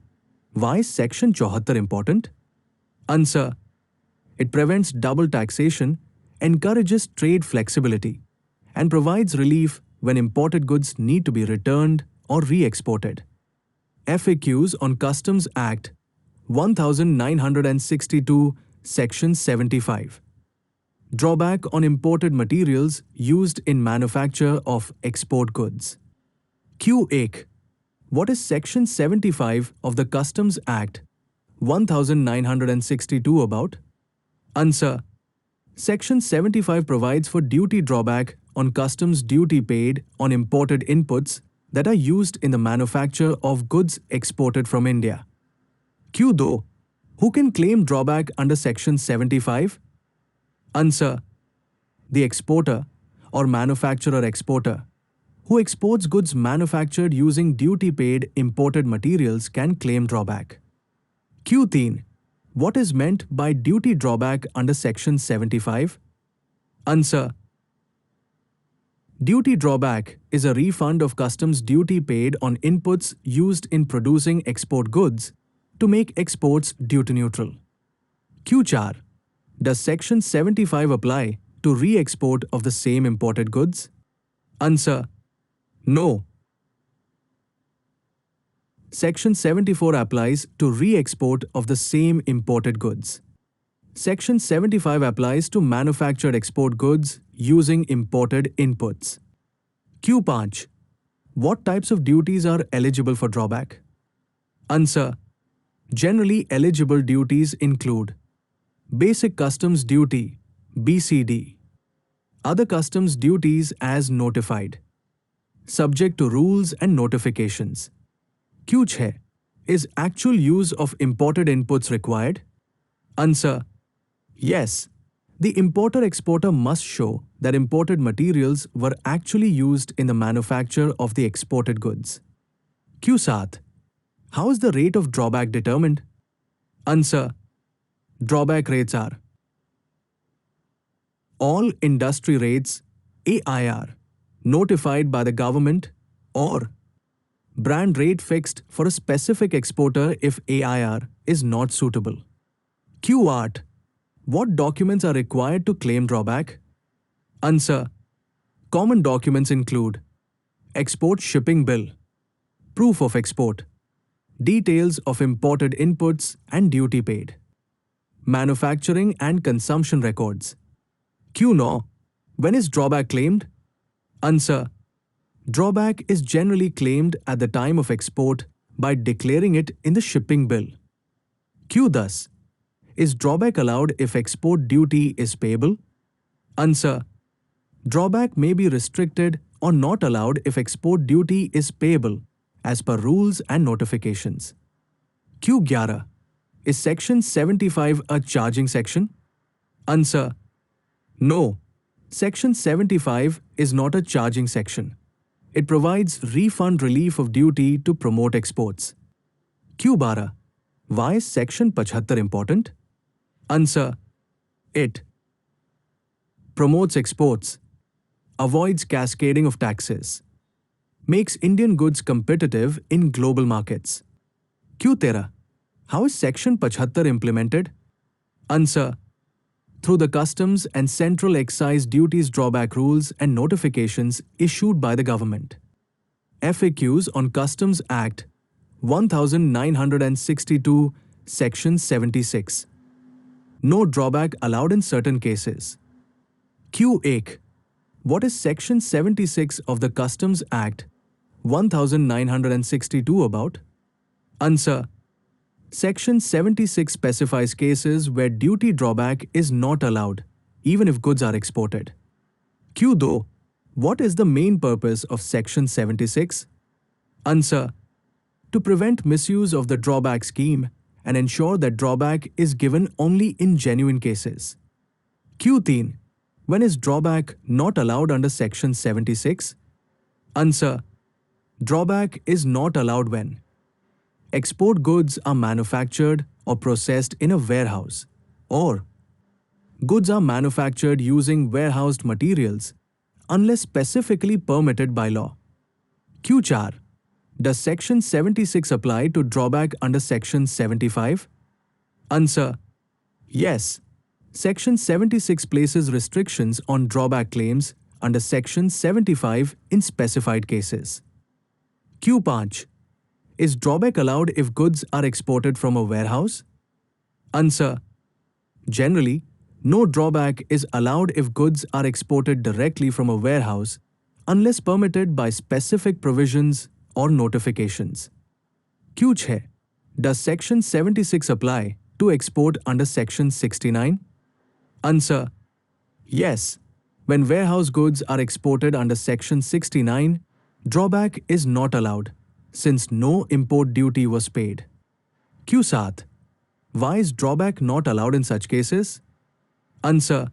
Why is Section 74 important? Answer. It prevents double taxation, encourages trade flexibility, and provides relief when imported goods need to be returned or re-exported. FAQs on Customs Act 1962, Section 75. Drawback on imported materials used in manufacture of export goods. Q8. What is Section 75 of the Customs Act 1962 about? Answer. Section 75 provides for duty drawback on customs duty paid on imported inputs that are used in the manufacture of goods exported from India. Q2. Who can claim drawback under Section 75? Answer. The exporter or manufacturer exporter who exports goods manufactured using duty-paid imported materials can claim drawback. Q3. What is meant by duty drawback under Section 75? Answer. Duty drawback is a refund of customs duty paid on inputs used in producing export goods to make exports duty neutral. Q4. Does Section 75 apply to re-export of the same imported goods? Answer. No. Section 74 applies to re-export of the same imported goods. Section 75 applies to manufactured export goods using imported inputs. Q5. What types of duties are eligible for drawback? Answer. Generally eligible duties include Basic Customs Duty (BCD), other customs duties as notified, subject to rules and notifications. Q6. Is actual use of imported inputs required? Answer. Yes. The importer-exporter must show that imported materials were actually used in the manufacture of the exported goods. Q7. How is the rate of drawback determined? Answer. Drawback rates are all industry rates AIR notified by the government or brand rate fixed for a specific exporter if AIR is not suitable. Q8. What documents are required to claim drawback? Answer. Common documents include Export Shipping Bill, Proof of Export, Details of imported inputs and duty paid, Manufacturing and Consumption Records. Q9. When is drawback claimed? Answer. Drawback is generally claimed at the time of export by declaring it in the shipping bill. Q10. Is drawback allowed if export duty is payable? Answer. Drawback may be restricted or not allowed if export duty is payable as per rules and notifications. Q11. Is Section 75 a charging section? Answer. No. Section 75 is not a charging section. It provides refund relief of duty to promote exports. Q12. Why is Section 75 important? Answer. It promotes exports, avoids cascading of taxes, makes Indian goods competitive in global markets. Q13. How is Section 75 implemented? Answer. Through the customs and central excise duties drawback rules and notifications issued by the government. FAQs on Customs Act 1962, Section 76. No drawback allowed in certain cases. Q8. What is Section 76 of the Customs Act 1962 about? Answer. Section 76 specifies cases where duty drawback is not allowed, even if goods are exported. Q2. What is the main purpose of Section 76? Answer. to prevent misuse of the drawback scheme and ensure that drawback is given only in genuine cases. Q3. When is drawback not allowed under Section 76? Answer. Drawback is not allowed when export goods are manufactured or processed in a warehouse, or goods are manufactured using warehoused materials unless specifically permitted by law. Q4. Does Section 76 apply to drawback under Section 75? Answer. Yes. Section 76 places restrictions on drawback claims under Section 75 in specified cases. Q5. Is drawback allowed if goods are exported from a warehouse? Answer. Generally, no drawback is allowed if goods are exported directly from a warehouse unless permitted by specific provisions or notifications. Q6. Does Section 76 apply to export under Section 69? Answer. Yes. When warehouse goods are exported under Section 69, drawback is not allowed since no import duty was paid. Q7. Why is drawback not allowed in such cases? Answer.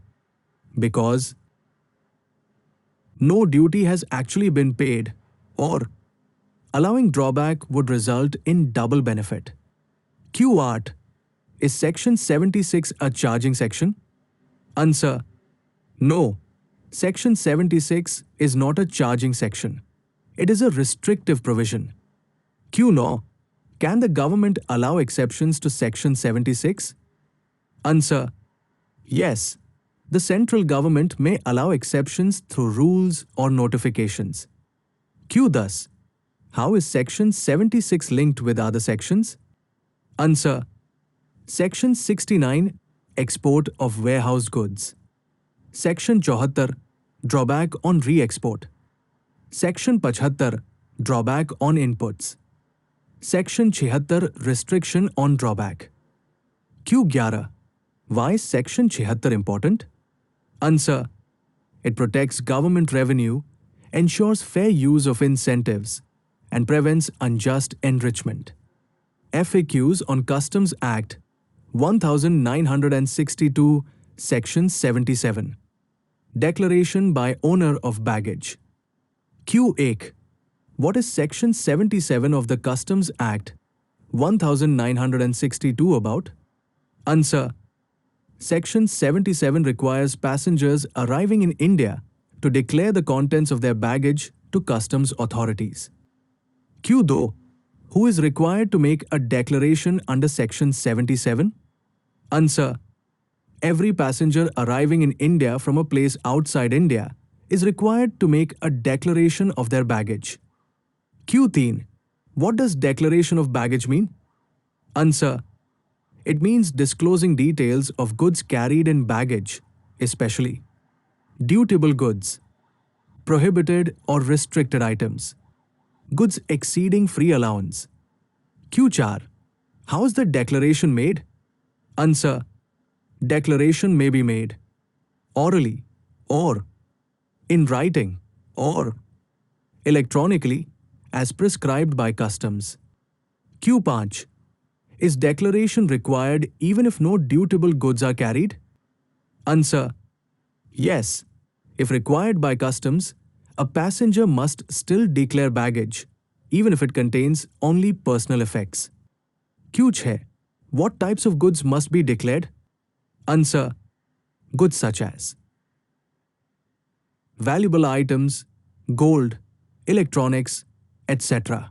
Because no duty has actually been paid, or allowing drawback would result in double benefit. Q8. Is Section 76 a charging section? Answer. No. Section 76 is not a charging section. It is a restrictive provision. Q9. Can the government allow exceptions to Section 76? Answer. Yes. The central government may allow exceptions through rules or notifications. Q. Thus, how is Section 76 linked with other sections? Answer. Section 69 Export of warehouse goods. Section 74 Drawback on re-export. Section 75 Drawback on inputs. Section 76 Restriction on drawback. Q11. Why is Section 76 important? Answer. It protects government revenue, ensures fair use of incentives, and prevents unjust enrichment. FAQs on Customs Act 1962, Section 77. Declaration by owner of baggage. Q8. What is Section 77 of the Customs Act 1962 about? Answer. Section 77 requires passengers arriving in India to declare the contents of their baggage to customs authorities. Q2. Who is required to make a declaration under Section 77? Answer. Every passenger arriving in India from a place outside India is required to make a declaration of their baggage. Q3. What does declaration of baggage mean? Answer. It means disclosing details of goods carried in baggage, especially dutiable goods, prohibited or restricted items, goods exceeding free allowance. Q4. How is the declaration made? Answer. Declaration may be made orally, or in writing, or electronically as prescribed by customs. Q5. Is declaration required even if no dutiable goods are carried? Answer. Yes. If required by customs, a passenger must still declare baggage, even if it contains only personal effects. Q6. What types of goods must be declared? Answer. Goods such as valuable items, gold, electronics, etc.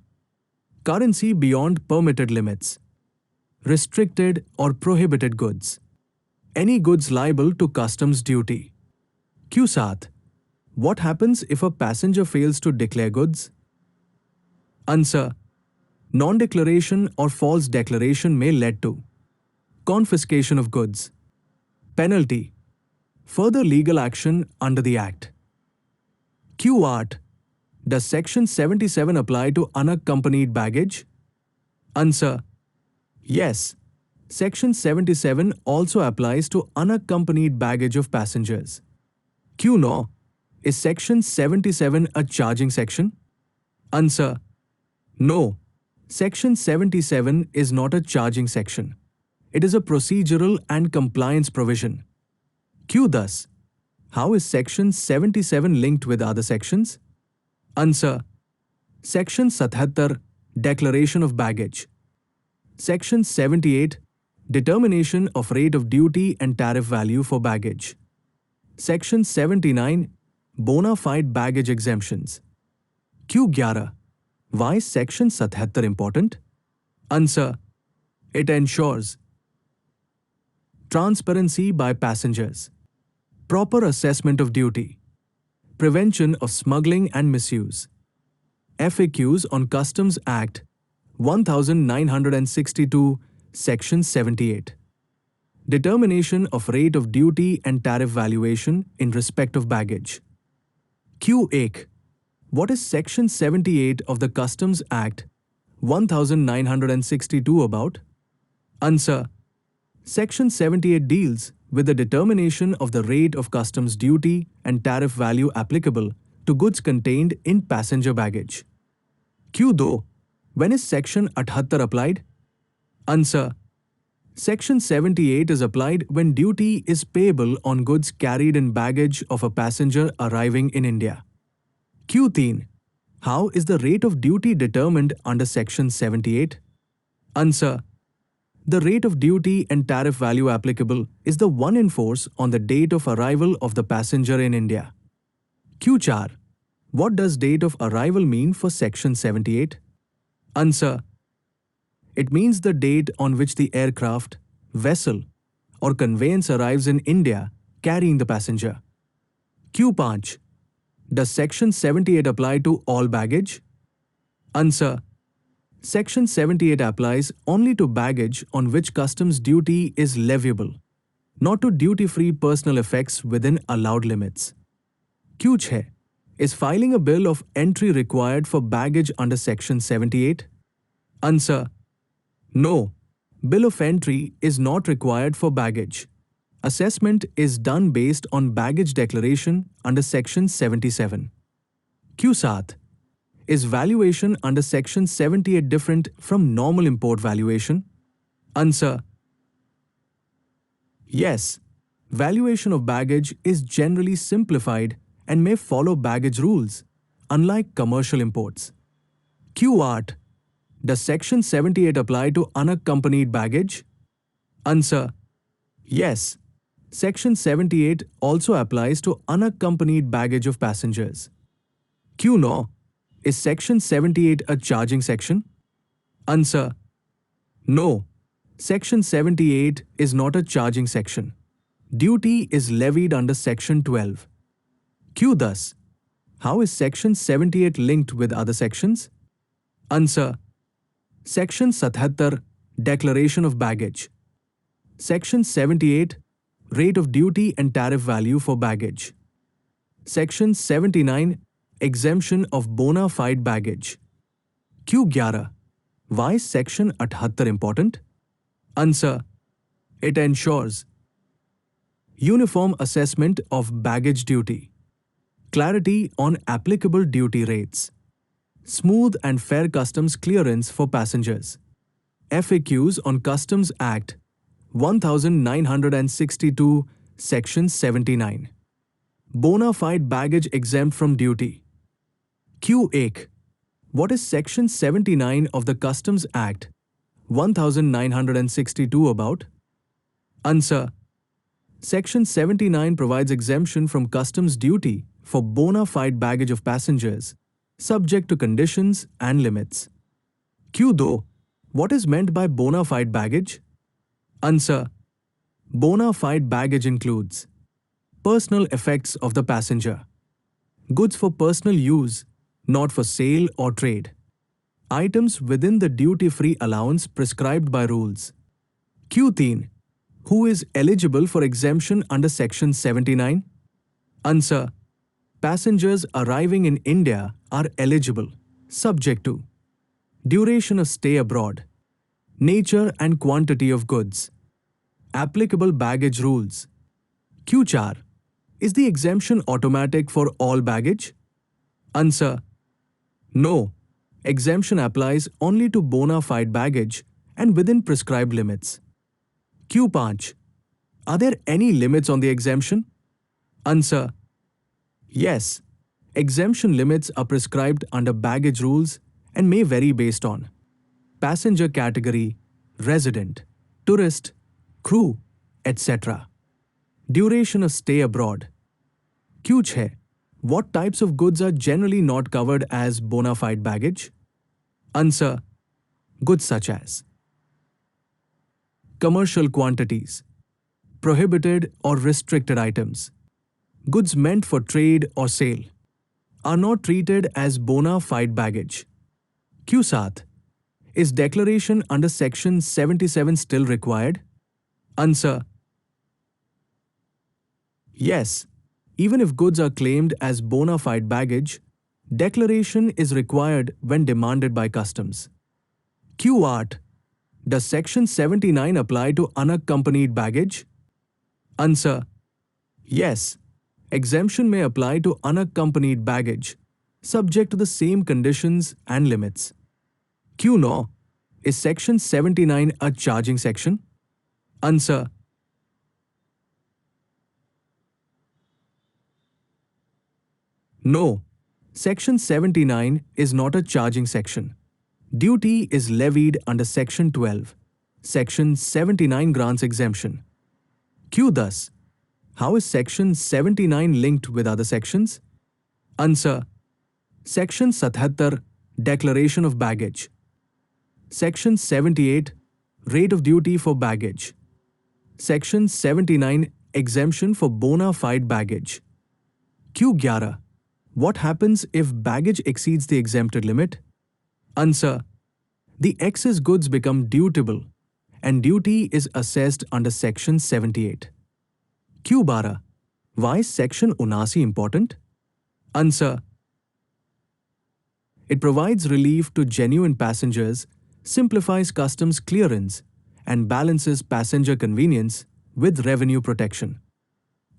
Currency beyond permitted limits. Restricted or prohibited goods. Any goods liable to customs duty. Q7. What happens if a passenger fails to declare goods? Answer. Non-declaration or false declaration may lead to confiscation of goods, penalty, further legal action under the Act. Q8. Does Section 77 apply to unaccompanied baggage? Answer. Yes. Section 77 also applies to unaccompanied baggage of passengers. Q9. Is Section 77 a charging section? Answer. No. Section 77 is not a charging section. It is a procedural and compliance provision. Q. Thus, how is Section 77 linked with other sections? Answer. Section 77 Declaration of Baggage. Section 78 Determination of rate of duty and tariff value for baggage. Section 79 Bona fide baggage exemptions. Q11. Why is Section 77 important? Answer. It ensures transparency by passengers, proper assessment of duty, prevention of smuggling and misuse, FAQs on Customs Act 1962, Section 78, determination of rate of duty and tariff valuation in respect of baggage. Q8. What is Section 78 of the Customs Act 1962 about? Answer. Section 78 deals with the determination of the rate of customs duty and tariff value applicable to goods contained in passenger baggage. Q2. When is Section 78 applied? Answer. Section 78 is applied when duty is payable on goods carried in baggage of a passenger arriving in India. Q3. How is the rate of duty determined under Section 78? Answer. The rate of duty and tariff value applicable is the one in force on the date of arrival of the passenger in India. Q4. What does date of arrival mean for Section 78? Answer. It means the date on which the aircraft, vessel, or conveyance arrives in India carrying the passenger. Q5. Does Section 78 apply to all baggage? Answer. Section 78 applies only to baggage on which customs duty is leviable, not to duty-free personal effects within allowed limits. Q6. Is filing a bill of entry required for baggage under Section 78? Answer. No. Bill of entry is not required for baggage. Assessment is done based on baggage declaration under Section 77. Q7. Is valuation under Section 78 different from normal import valuation? Answer. Yes. Valuation of baggage is generally simplified and may follow baggage rules, unlike commercial imports. Q8. Does Section 78 apply to unaccompanied baggage? Answer. Yes. Section 78 also applies to unaccompanied baggage of passengers. Q9. Is Section 78 a charging section? Answer. No. Section 78 is not a charging section. Duty is levied under Section 12. Q. Thus, how is Section 78 linked with other sections? Answer. Section 77 Declaration of Baggage. Section 78 Rate of duty and tariff value for baggage. Section 79 Exemption of bona fide baggage. Q11. Why is Section 78 important? Answer. It ensures uniform assessment of baggage duty, clarity on applicable duty rates, smooth and fair customs clearance for passengers, FAQs on Customs Act 1962, Section 79, bona fide baggage exempt from duty. Q8. What is Section 79 of the Customs Act 1962 about? Answer. Section 79 provides exemption from customs duty for bona fide baggage of passengers, subject to conditions and limits. Q2. What is meant by bona fide baggage? Answer. Bona fide baggage includes personal effects of the passenger, goods for personal use, not for sale or trade, items within the duty-free allowance prescribed by rules. Q13. Who is eligible for exemption under Section 79? Answer. Passengers arriving in India are eligible, subject to duration of stay abroad, nature and quantity of goods, applicable baggage rules. Q4. Is the exemption automatic for all baggage? Answer. No. Exemption applies only to bona fide baggage and within prescribed limits. Q5. Are there any limits on the exemption? Answer. Yes. Exemption limits are prescribed under baggage rules and may vary based on passenger category, resident, tourist, crew, etc. Duration of stay abroad. Q6. What types of goods are generally not covered as bona fide baggage? Answer. Goods such as commercial quantities, prohibited or restricted items, goods meant for trade or sale, are not treated as bona fide baggage. Q7. Is declaration under Section 77 still required? Answer. Yes. Even if goods are claimed as bona fide baggage, declaration is required when demanded by customs. Q8. Does Section 79 apply to unaccompanied baggage? Answer. Yes. Exemption may apply to unaccompanied baggage, subject to the same conditions and limits. Q9. Is Section 79 a charging section? Answer. No. Section 79 is not a charging section. Duty is levied under Section 12. Section 79 grants exemption. Q. Thus, how is Section 79 linked with other sections? Answer. Section 77 Declaration of baggage. Section 78 Rate of duty for baggage. Section 79 Exemption for bona fide baggage. Q11. What happens if baggage exceeds the exempted limit? Answer. The excess goods become dutiable and duty is assessed under Section 78. Q12. Why is Section 79 important? Answer. It provides relief to genuine passengers, simplifies customs clearance, and balances passenger convenience with revenue protection.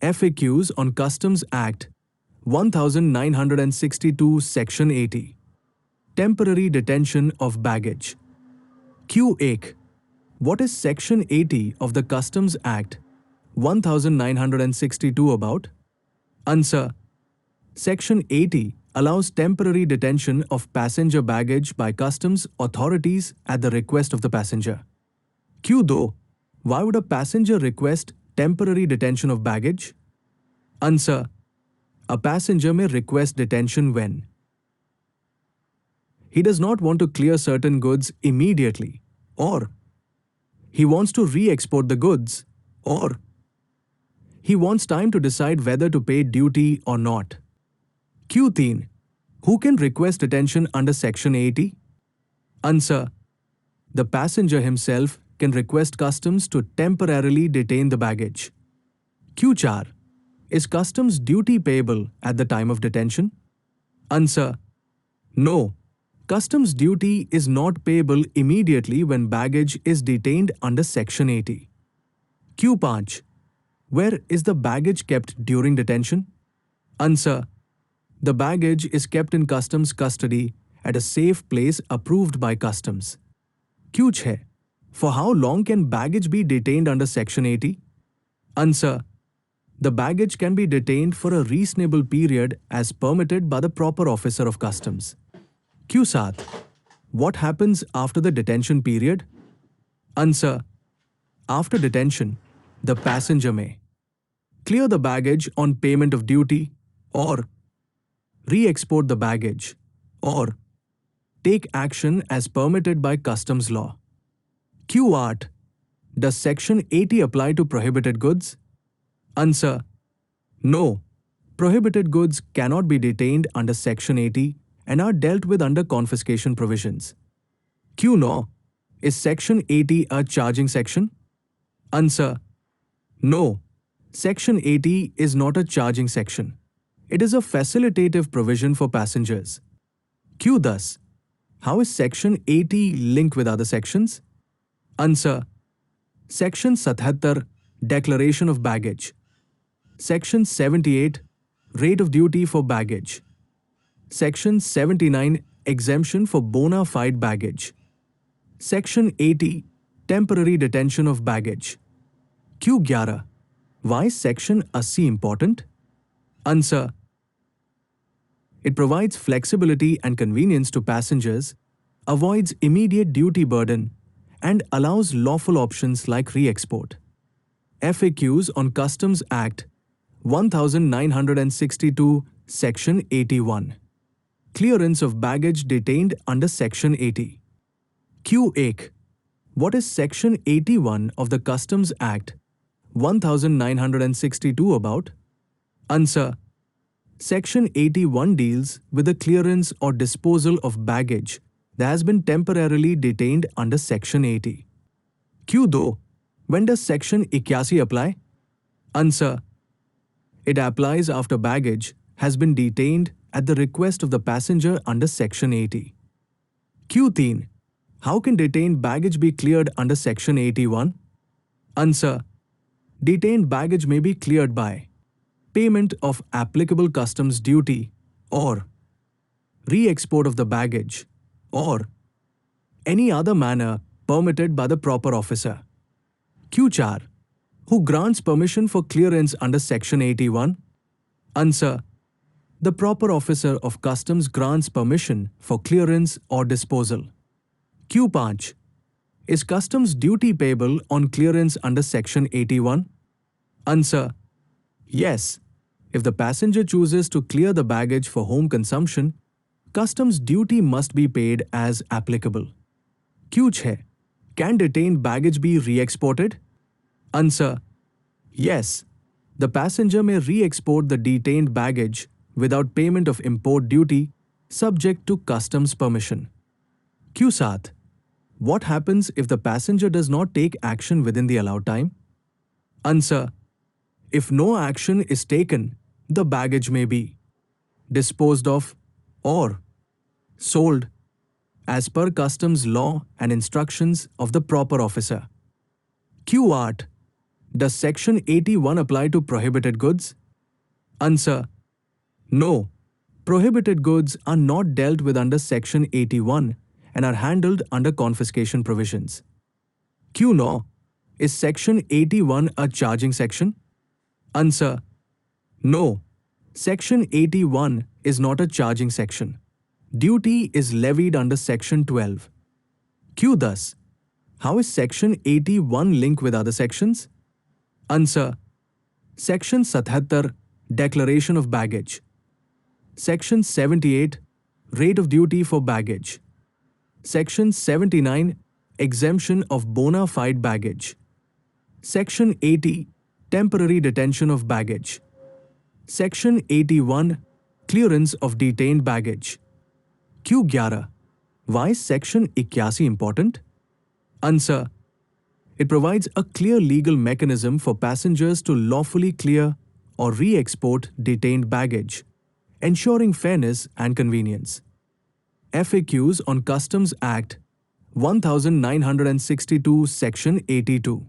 FAQs on Customs Act 1962 Section 80. Temporary detention of baggage. Q8. What is Section 80 of the Customs Act 1962 about? Answer. Section 80 allows temporary detention of passenger baggage by customs authorities at the request of the passenger. Q2. Why would a passenger request temporary detention of baggage? Answer. A passenger may request detention when he does not want to clear certain goods immediately, or he wants to re-export the goods, or he wants time to decide whether to pay duty or not. Q3. Who can request detention under Section 80? Answer. The passenger himself can request customs to temporarily detain the baggage. Q4. Is customs duty payable at the time of detention? Answer. No. Customs duty is not payable immediately when baggage is detained under Section 80. Q5. Where is the baggage kept during detention? Answer. The baggage is kept in customs custody at a safe place approved by customs. Q6. For how long can baggage be detained under Section 80? Answer. The baggage can be detained for a reasonable period as permitted by the proper officer of customs. Q7. What happens after the detention period? Answer. After detention, the passenger may clear the baggage on payment of duty, or re-export the baggage, or take action as permitted by customs law. Q8. Does Section 80 apply to prohibited goods? Answer. No. Prohibited goods cannot be detained under Section 80 and are dealt with under confiscation provisions. Q9. Is Section 80 a charging section? Answer. No. Section 80 is not a charging section. It is a facilitative provision for passengers. Q. Thus, how is Section 80 linked with other sections? Answer. Section 77 Declaration of baggage. Section 78 Rate of duty for baggage. Section 79 Exemption for bona fide baggage. Section 80. Temporary detention of baggage. Q11. Why is Section 80 important? Answer. It provides flexibility and convenience to passengers, avoids immediate duty burden, and allows lawful options like re-export. FAQs on Customs Act 1962, Section 81. Clearance of baggage detained under Section 80. Q8. What is Section 81 of the Customs Act 1962 about? Answer. Section 81 deals with the clearance or disposal of baggage that has been temporarily detained under Section 80. Q2. When does Section 81 apply? Answer. It applies after baggage has been detained at the request of the passenger under Section 80. Q3. How can detained baggage be cleared under Section 81? Answer. Detained baggage may be cleared by payment of applicable customs duty or re-export of the baggage or any other manner permitted by the proper officer. Q4. Who grants permission for clearance under Section 81? Answer. The proper officer of customs grants permission for clearance or disposal. Q5. Is customs duty payable on clearance under Section 81? Answer. Yes. If the passenger chooses to clear the baggage for home consumption, customs duty must be paid as applicable. Q6. Can detained baggage be re-exported? Answer. Yes. The passenger may re-export the detained baggage without payment of import duty, subject to customs permission. Q7. What happens if the passenger does not take action within the allowed time? Answer. If no action is taken, the baggage may be disposed of or sold as per customs law and instructions of the proper officer. Q8. Does Section 81 apply to prohibited goods? Answer. No. Prohibited goods are not dealt with under Section 81 and are handled under confiscation provisions. Q9. Is Section 81 a charging section? Answer. No. Section 81 is not a charging section. Duty is levied under Section 12. Q thus. How is Section 81 linked with other sections? Answer. Section 77, Declaration of Baggage. Section 78, Rate of Duty for Baggage. Section 79, Exemption of bona fide baggage. Section 80, Temporary detention of baggage. Section 81, Clearance of detained baggage. Q11. Why is Section 81 important? Answer. It provides a clear legal mechanism for passengers to lawfully clear or re-export detained baggage, ensuring fairness and convenience. FAQs on Customs Act 1962, Section 82.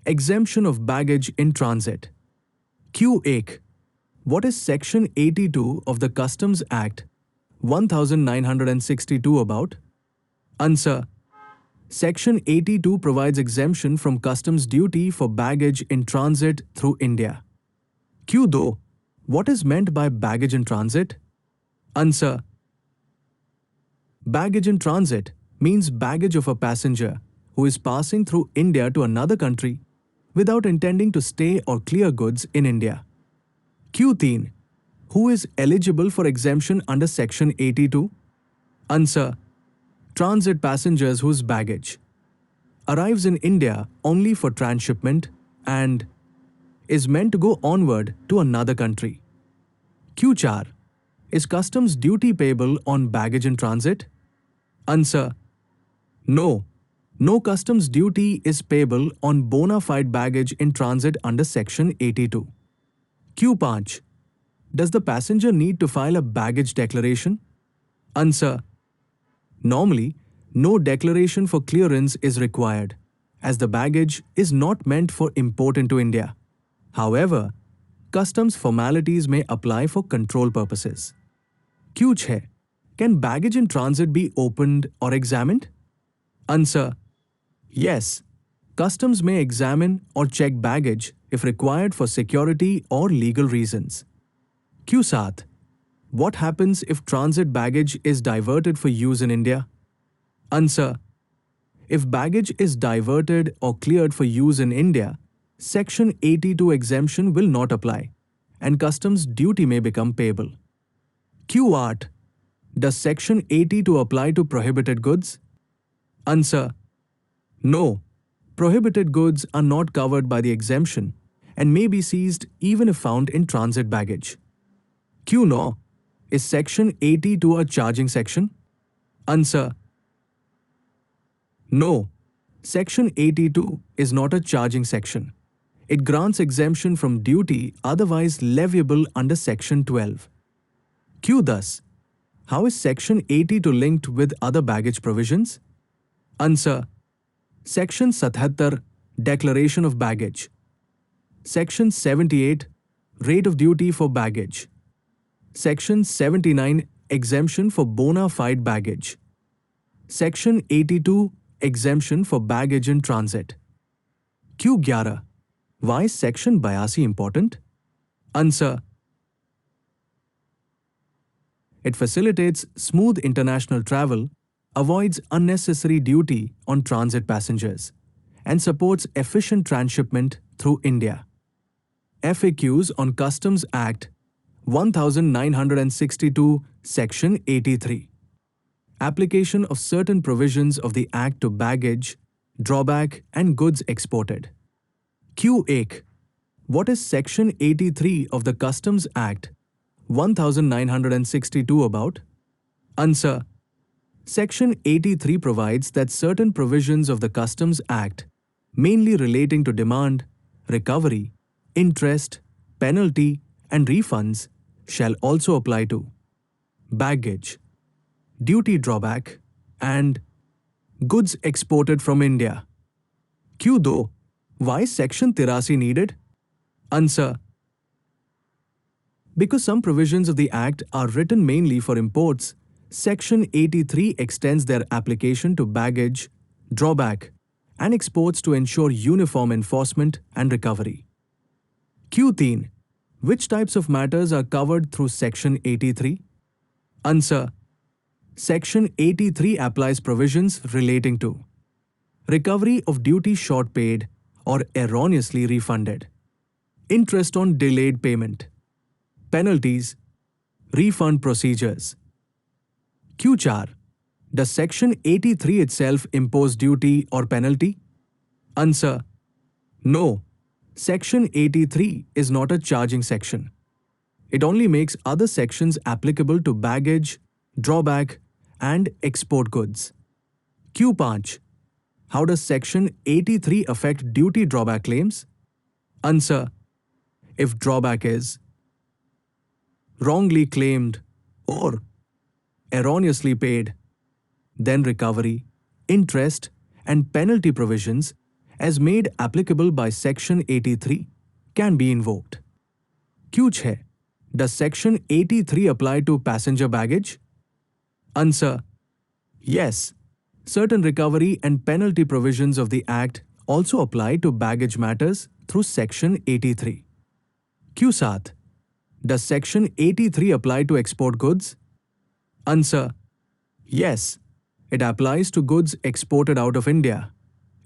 Exemption of baggage in transit. Q8. What is Section 82 of the Customs Act 1962 about? Answer. Section 82 provides exemption from customs duty for baggage in transit through India. Q2. What is meant by baggage in transit? Answer. Baggage in transit means baggage of a passenger who is passing through India to another country without intending to stay or clear goods in India. Q3. Who is eligible for exemption under Section 82? Answer. Transit passengers whose baggage arrives in India only for transshipment and is meant to go onward to another country. Q4. Is customs duty payable on baggage in transit? Answer. No. No customs duty is payable on bona fide baggage in transit under Section 82. Q5. Does the passenger need to file a baggage declaration? Answer. Normally, no declaration for clearance is required, as the baggage is not meant for import into India. However, customs formalities may apply for control purposes. Q6. Can baggage in transit be opened or examined? Answer: yes. Customs may examine or check baggage if required for security or legal reasons. Q7. What happens if transit baggage is diverted for use in India? Answer: if baggage is diverted or cleared for use in India, Section 82 exemption will not apply, and customs duty may become payable. Q8. Does Section 82 apply to prohibited goods? Answer: no. Prohibited goods are not covered by the exemption and may be seized even if found in transit baggage. Q9. Is Section 82 a charging section? Answer: no. Section 82 is not a charging section. It grants exemption from duty otherwise leviable under Section 12. Q. Thus, how is Section 82 linked with other baggage provisions? Answer: Section 77 Declaration of Baggage. Section 78 Rate of duty for baggage. Section 79 Exemption for bona fide baggage. Section 82 Exemption for baggage in transit. Q11. Why is Section 82 important? Answer: it facilitates smooth international travel, avoids unnecessary duty on transit passengers, and supports efficient transshipment through India. FAQs on Customs Act 1962, Section 83. Application of certain provisions of the Act to baggage, drawback, and goods exported. Q8. What is Section 83 of the Customs Act 1962 about? Answer: Section 83 provides that certain provisions of the Customs Act, mainly relating to demand, recovery, interest, penalty, and refunds, shall also apply to baggage, duty drawback, and goods exported from India. Q2. Why is Section 83 needed? Answer: because some provisions of the Act are written mainly for imports, Section 83 extends their application to baggage, drawback, and exports to ensure uniform enforcement and recovery. Q3. Which types of matters are covered through Section 83? Answer: Section 83 applies provisions relating to recovery of duty short paid or erroneously refunded, interest on delayed payment, penalties, refund procedures. Q4. Does Section 83 itself impose duty or penalty? Answer: no. Section 83 is not a charging section. It only makes other sections applicable to baggage, drawback, and export goods. Q5. How does Section 83 affect duty drawback claims? Answer: if drawback is wrongly claimed or erroneously paid, then recovery, interest, and penalty provisions, as made applicable by Section 83, can be invoked. Q6. Does Section 83 apply to passenger baggage? Answer: yes. Certain recovery and penalty provisions of the Act also apply to baggage matters through Section 83. Q7. Does Section 83 apply to export goods? Answer: yes. It applies to goods exported out of India,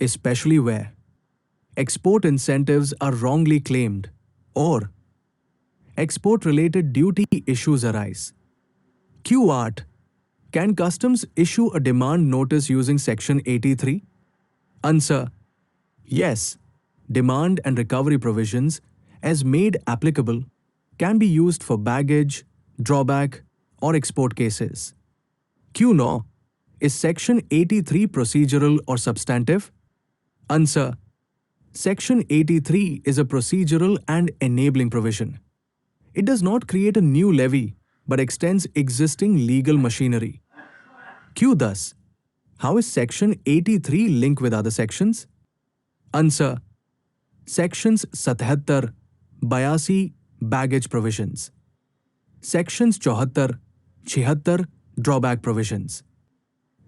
especially where export incentives are wrongly claimed or export-related duty issues arise. Q8. Can Customs issue a demand notice using Section 83? Answer: yes. Demand and recovery provisions, as made applicable, can be used for baggage, drawback, or export cases. Q9. Is Section 83 procedural or substantive? Answer: Section 83 is a procedural and enabling provision. It does not create a new levy, but extends existing legal machinery. Q. Thus, how is Section 83 linked with other sections? Answer: Sections 77, 82 baggage provisions. Sections 74, 76 Drawback provisions.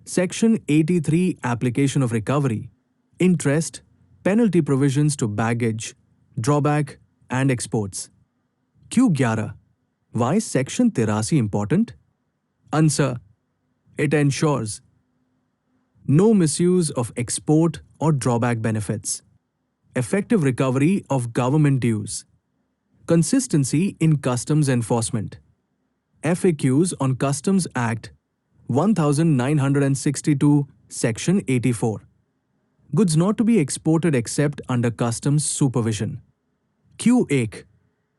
Section 83 Application of recovery, interest, penalty provisions to baggage, drawback and exports. Q11. Why is Section 83 important? Answer. It ensures no misuse of export or drawback benefits, effective recovery of government dues, consistency in customs enforcement, FAQs on Customs Act 1962, Section 84. Goods not to be exported except under customs supervision. Q8.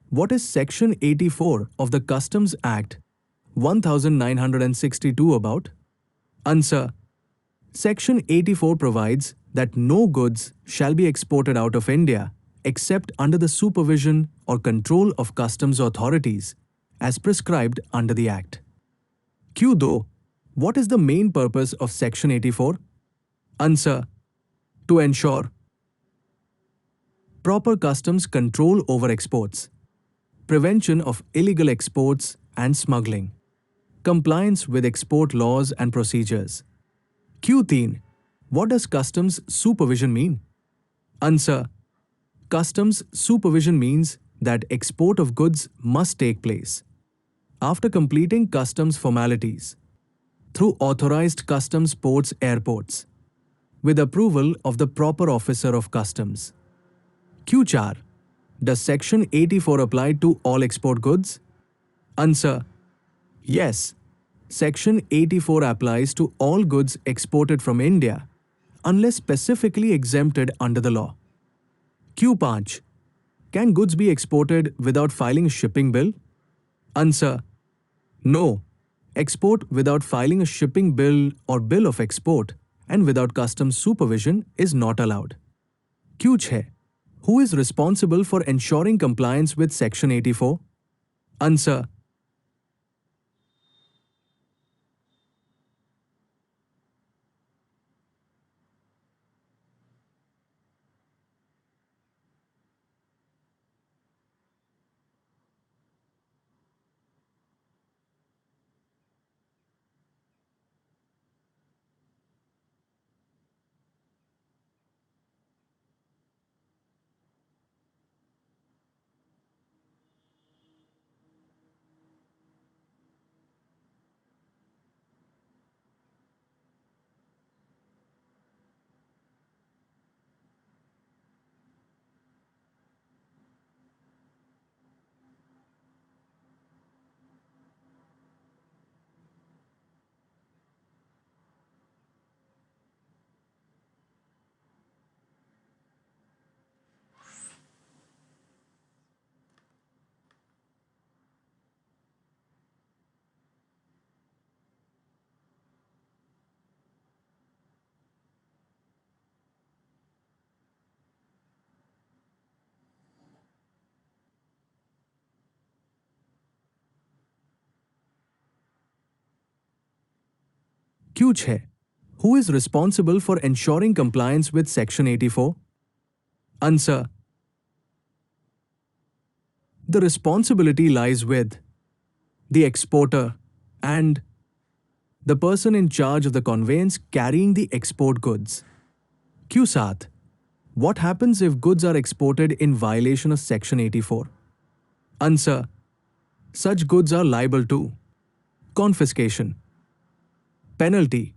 What is Section 84 of the Customs Act 1962 about? Answer. Section 84 provides that no goods shall be exported out of India except under the supervision or control of customs authorities as prescribed under the Act. Q2. What is the main purpose of Section 84? Answer. To ensure proper customs control over exports, prevention of illegal exports and smuggling, compliance with export laws and procedures. Q3. What does customs supervision mean? Answer. Customs supervision means that export of goods must take place after completing customs formalities through authorized customs ports airports with approval of the proper officer of customs. Q4. Does Section 84 apply to all export goods? Answer. Yes. Section 84 applies to all goods exported from India unless specifically exempted under the law. Q5. Can goods be exported without filing a shipping bill? Answer. No. Export without filing a shipping bill or bill of export and without customs supervision is not allowed. Q6. Who is responsible for ensuring compliance with Section 84? Answer. Q6. Who is responsible for ensuring compliance with Section 84? Answer. The responsibility lies with the exporter and the person in charge of the conveyance carrying the export goods. Q7. What happens if goods are exported in violation of Section 84? Answer. Such goods are liable to confiscation, penalty,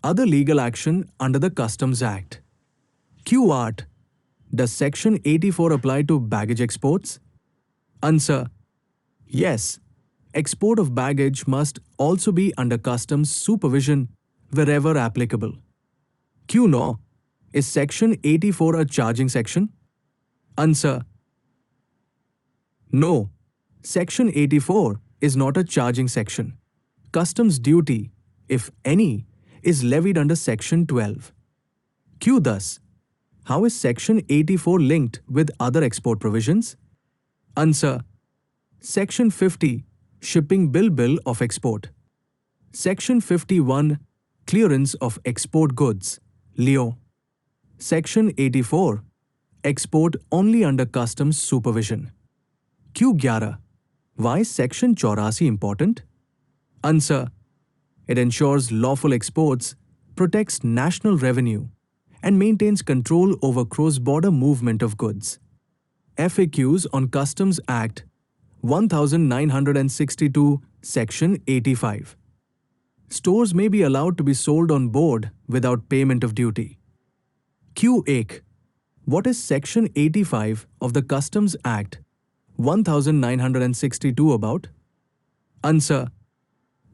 Other legal action under the Customs Act. Q. Art. Does Section 84 apply to baggage exports? Answer. Yes. Export of baggage must also be under customs supervision wherever applicable. Q. No. Is Section 84 a charging section? Answer. No. Section 84 is not a charging section. Customs duty, if any, is levied under Section 12. Q. Thus, how is Section 84 linked with other export provisions? Answer. Section 50, Shipping Bill of Export. Section 51, Clearance of Export Goods, Leo. Section 84, Export only under customs supervision. Q. 11. Why is Section 84 important? Answer. It ensures lawful exports, protects national revenue, and maintains control over cross-border movement of goods. FAQs on Customs Act 1962, Section 85. Stores may be allowed to be sold on board without payment of duty. Q. 1. What is Section 85 of the Customs Act 1962 about? Answer.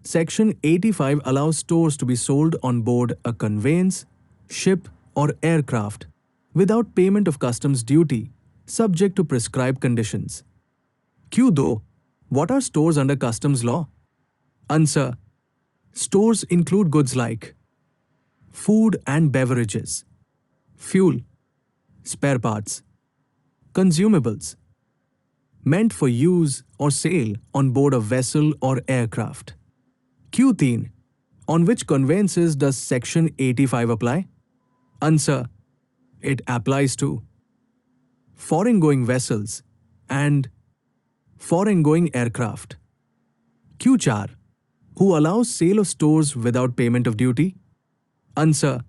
Section 85 allows stores to be sold on board a conveyance, ship, or aircraft without payment of customs duty, subject to prescribed conditions. Q. Though, what are stores under customs law? Answer. Stores include goods like food and beverages, fuel, spare parts, consumables, meant for use or sale on board a vessel or aircraft. Q. 3. On which conveyances does Section 85 apply? Answer. It applies to foreign-going vessels and foreign-going aircraft. Q. 4. Who allows sale of stores without payment of duty? Answer.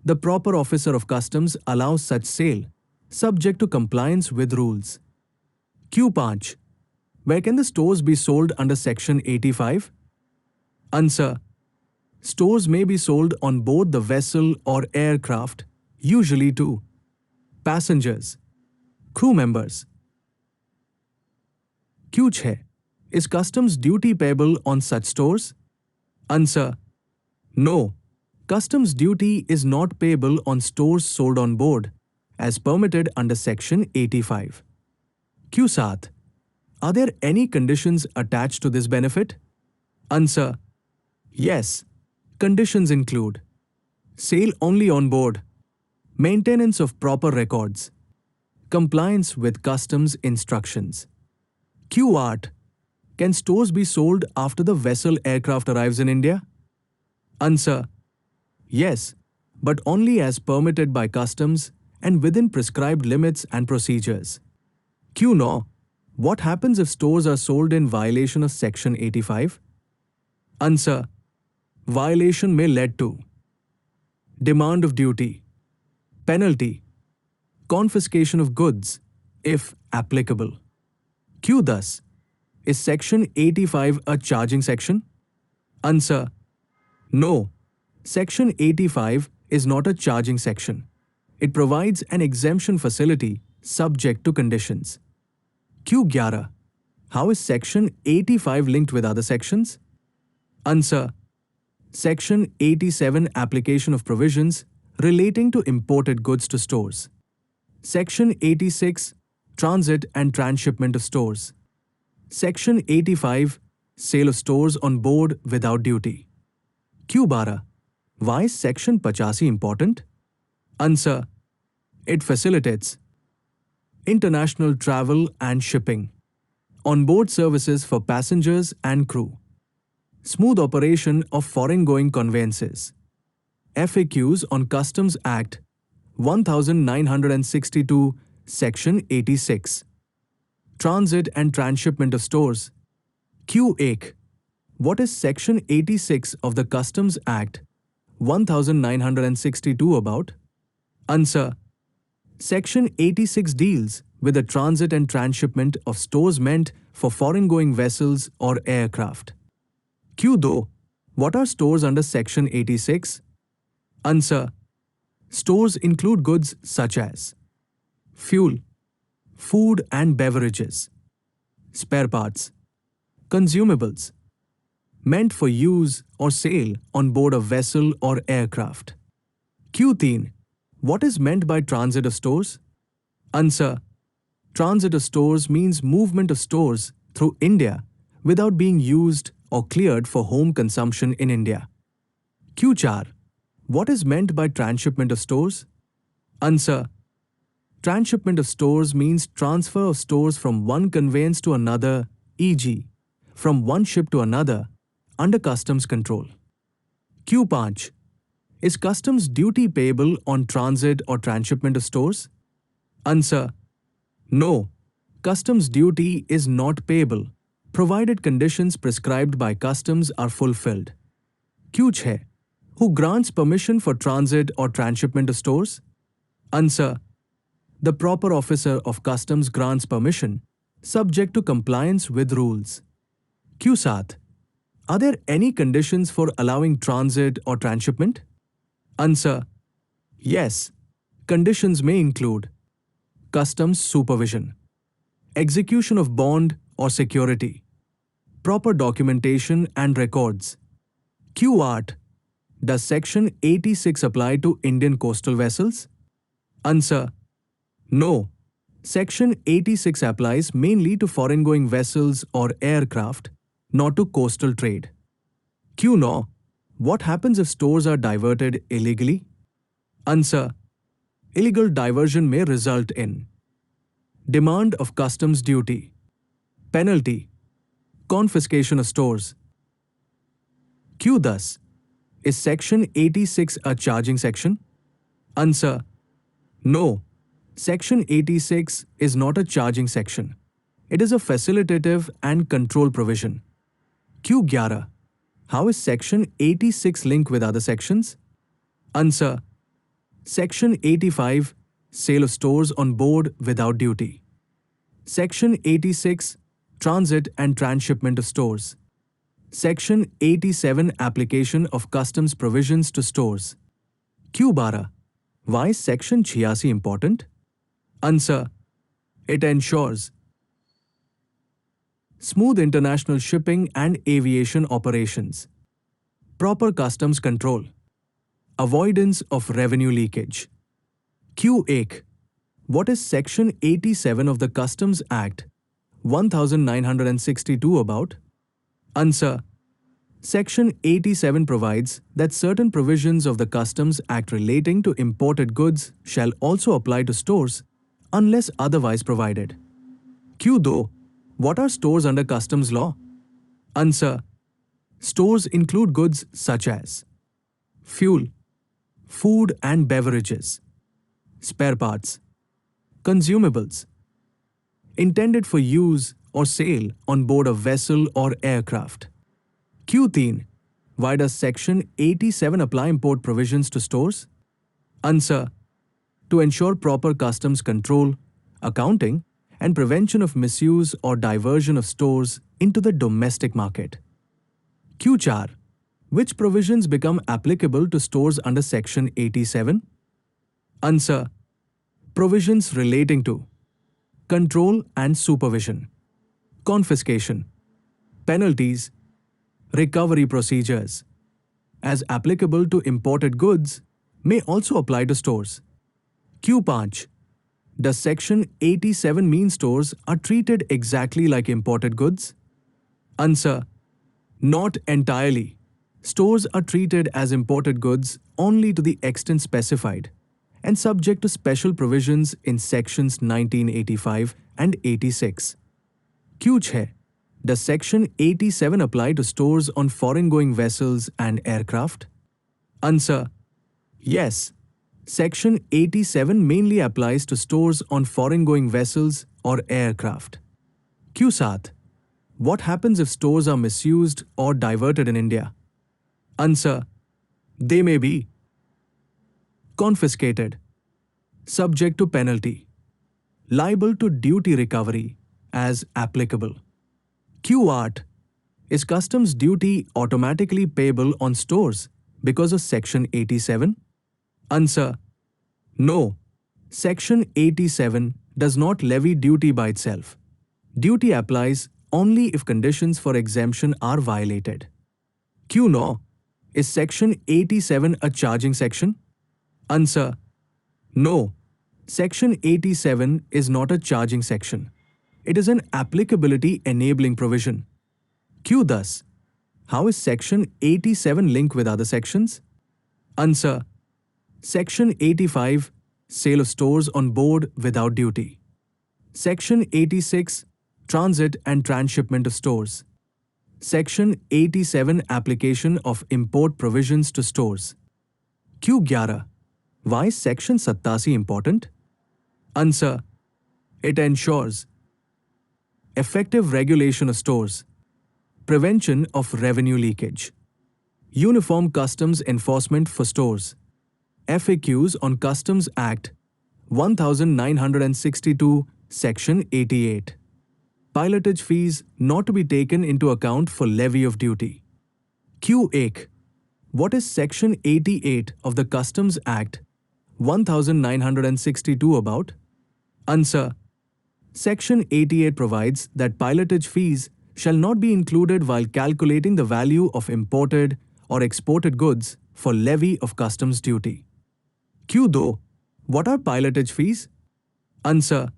The proper officer of customs allows such sale, subject to compliance with rules. Q. 5. Where can the stores be sold under Section 85? Answer. Stores may be sold on board the vessel or aircraft, usually to passengers, crew members. Q. 6. Is customs duty payable on such stores? Answer. No. Customs duty is not payable on stores sold on board, as permitted under Section 85. Q. 7. Are there any conditions attached to this benefit? Answer. Yes. Conditions include sale only on board, maintenance of proper records, compliance with customs instructions. Q. 8. Can stores be sold after the vessel aircraft arrives in India? Answer. Yes, but only as permitted by customs and within prescribed limits and procedures. Q. No. What happens if stores are sold in violation of Section 85? Answer. Violation may lead to demand of duty, penalty, confiscation of goods, if applicable. Q. Thus, is Section 85 a charging section? Answer. No. Section 85 is not a charging section. It provides an exemption facility subject to conditions. Q. 11. How is Section 85 linked with other sections? Answer. Section 87 Application of provisions relating to imported goods to stores. Section 86 Transit and transshipment of stores. Section 85 Sale of stores on board without duty. Q. 12. Why is Section 85 important? Answer. It facilitates international travel and shipping, on-board services for passengers and crew, smooth operation of foreign-going conveyances. FAQs on Customs Act 1962, Section 86. Transit and transshipment of stores. Q. 8. What is Section 86 of the Customs Act 1962 about? Answer. Section 86 deals with the transit and transshipment of stores meant for foreign-going vessels or aircraft. Q. Though, what are stores under Section 86? Answer. Stores include goods such as fuel, food and beverages, spare parts, consumables, meant for use or sale on board a vessel or aircraft. Q3. What is meant by transit of stores? Answer. Transit of stores means movement of stores through India without being used or cleared for home consumption in India. Q4. What is meant by transshipment of stores? Answer. Transshipment of stores means transfer of stores from one conveyance to another, e.g., from one ship to another, under customs control. Q5. Is customs duty payable on transit or transshipment of stores? Answer. No. Customs duty is not payable, provided conditions prescribed by customs are fulfilled. Q6. Who grants permission for transit or transshipment of stores? Answer. The proper officer of customs grants permission, subject to compliance with rules. Q7. Are there any conditions for allowing transit or transshipment? Answer. Yes. Conditions may include customs supervision, execution of bond or security, proper documentation and records. Q8. Does Section 86 apply to Indian coastal vessels? Answer. No. Section 86 applies mainly to foreign-going vessels or aircraft, not to coastal trade. Q9. What happens if stores are diverted illegally? Answer. Illegal diversion may result in demand of customs duty, penalty, confiscation of stores. Q. Thus, is Section 86 a charging section? Answer. No. Section 86 is not a charging section. It is a facilitative and control provision. Q11. How is Section 86 linked with other sections? Answer. Section 85. Sale of stores on board without duty. Section 86. Transit and transshipment of stores. Section 87. Application of customs provisions to stores. Q12. Why is Section 86 important? Answer. It ensures smooth international shipping and aviation operations, proper customs control, avoidance of revenue leakage. Q8. What is Section 87 of the Customs Act 1962 about? Answer. Section 87 provides that certain provisions of the Customs Act relating to imported goods shall also apply to stores unless otherwise provided. Q2. What are stores under customs law? Answer. Stores include goods such as fuel, food and beverages, spare parts, consumables, intended for use or sale on board a vessel or aircraft. Q3. Why does Section 87 apply import provisions to stores? Answer. To ensure proper customs control, accounting, and prevention of misuse or diversion of stores into the domestic market. Q4. Which provisions become applicable to stores under Section 87? Answer. Provisions relating to control and supervision, confiscation, penalties, recovery procedures, as applicable to imported goods, may also apply to stores. Q5. Does Section 87 mean stores are treated exactly like imported goods? Answer. Not entirely. Stores are treated as imported goods only to the extent specified and subject to special provisions in Sections 1985 and 86. Q6. Does Section 87 apply to stores on foreign-going vessels and aircraft? Answer. Yes. Section 87 mainly applies to stores on foreign-going vessels or aircraft. Q7. What happens if stores are misused or diverted in India? Answer. They may be confiscated, subject to penalty, liable to duty recovery as applicable. Q8. Is customs duty automatically payable on stores because of Section 87? Answer: No. Section 87 does not levy duty by itself. Duty applies only if conditions for exemption are violated. Q. No. Is Section 87 a charging section? Answer: No. Section 87 is not a charging section. It is an applicability enabling provision. Q. Thus, how is Section 87 linked with other sections? Answer: Section 85, Sale of stores on board without duty. Section 86, Transit and transshipment of stores. Section 87, Application of import provisions to stores. Q11. Why is Section 87 important? Answer: It ensures effective regulation of stores, prevention of revenue leakage, uniform customs enforcement for stores, FAQs on Customs Act 1962, Section 88. Pilotage fees not to be taken into account for levy of duty. Q8. What is Section 88 of the Customs Act 1962 about? Answer: Section 88 provides that pilotage fees shall not be included while calculating the value of imported or exported goods for levy of customs duty. Q2. What are pilotage fees? Answer: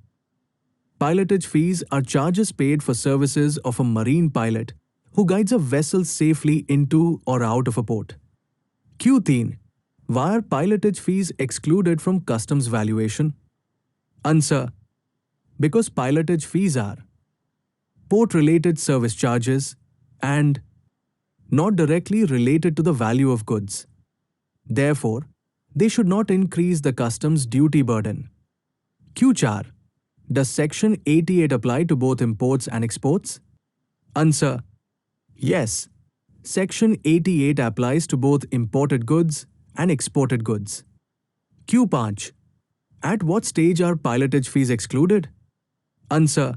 Pilotage fees are charges paid for services of a marine pilot who guides a vessel safely into or out of a port. Q3. Why are pilotage fees excluded from customs valuation? Answer: Because pilotage fees are port-related service charges and not directly related to the value of goods. Therefore, they should not increase the customs duty burden. Q4. Does Section 88 apply to both imports and exports? Answer: Yes. Section 88 applies to both imported goods and exported goods. Q5. At what stage are pilotage fees excluded? Answer: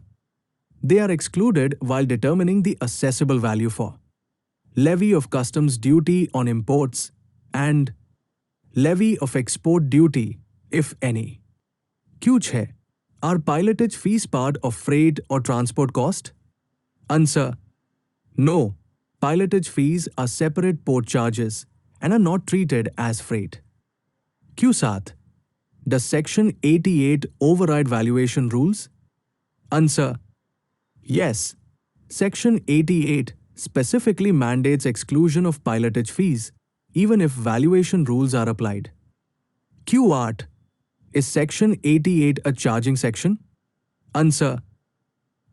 They are excluded while determining the assessable value for levy of customs duty on imports and levy of export duty, if any. Q6. Are pilotage fees part of freight or transport cost? Answer: No. Pilotage fees are separate port charges and are not treated as freight. Q7. Does Section 88 override valuation rules? Answer: Yes. Section 88 specifically mandates exclusion of pilotage fees even if valuation rules are applied. Q8. Is Section 88 a charging section? Answer: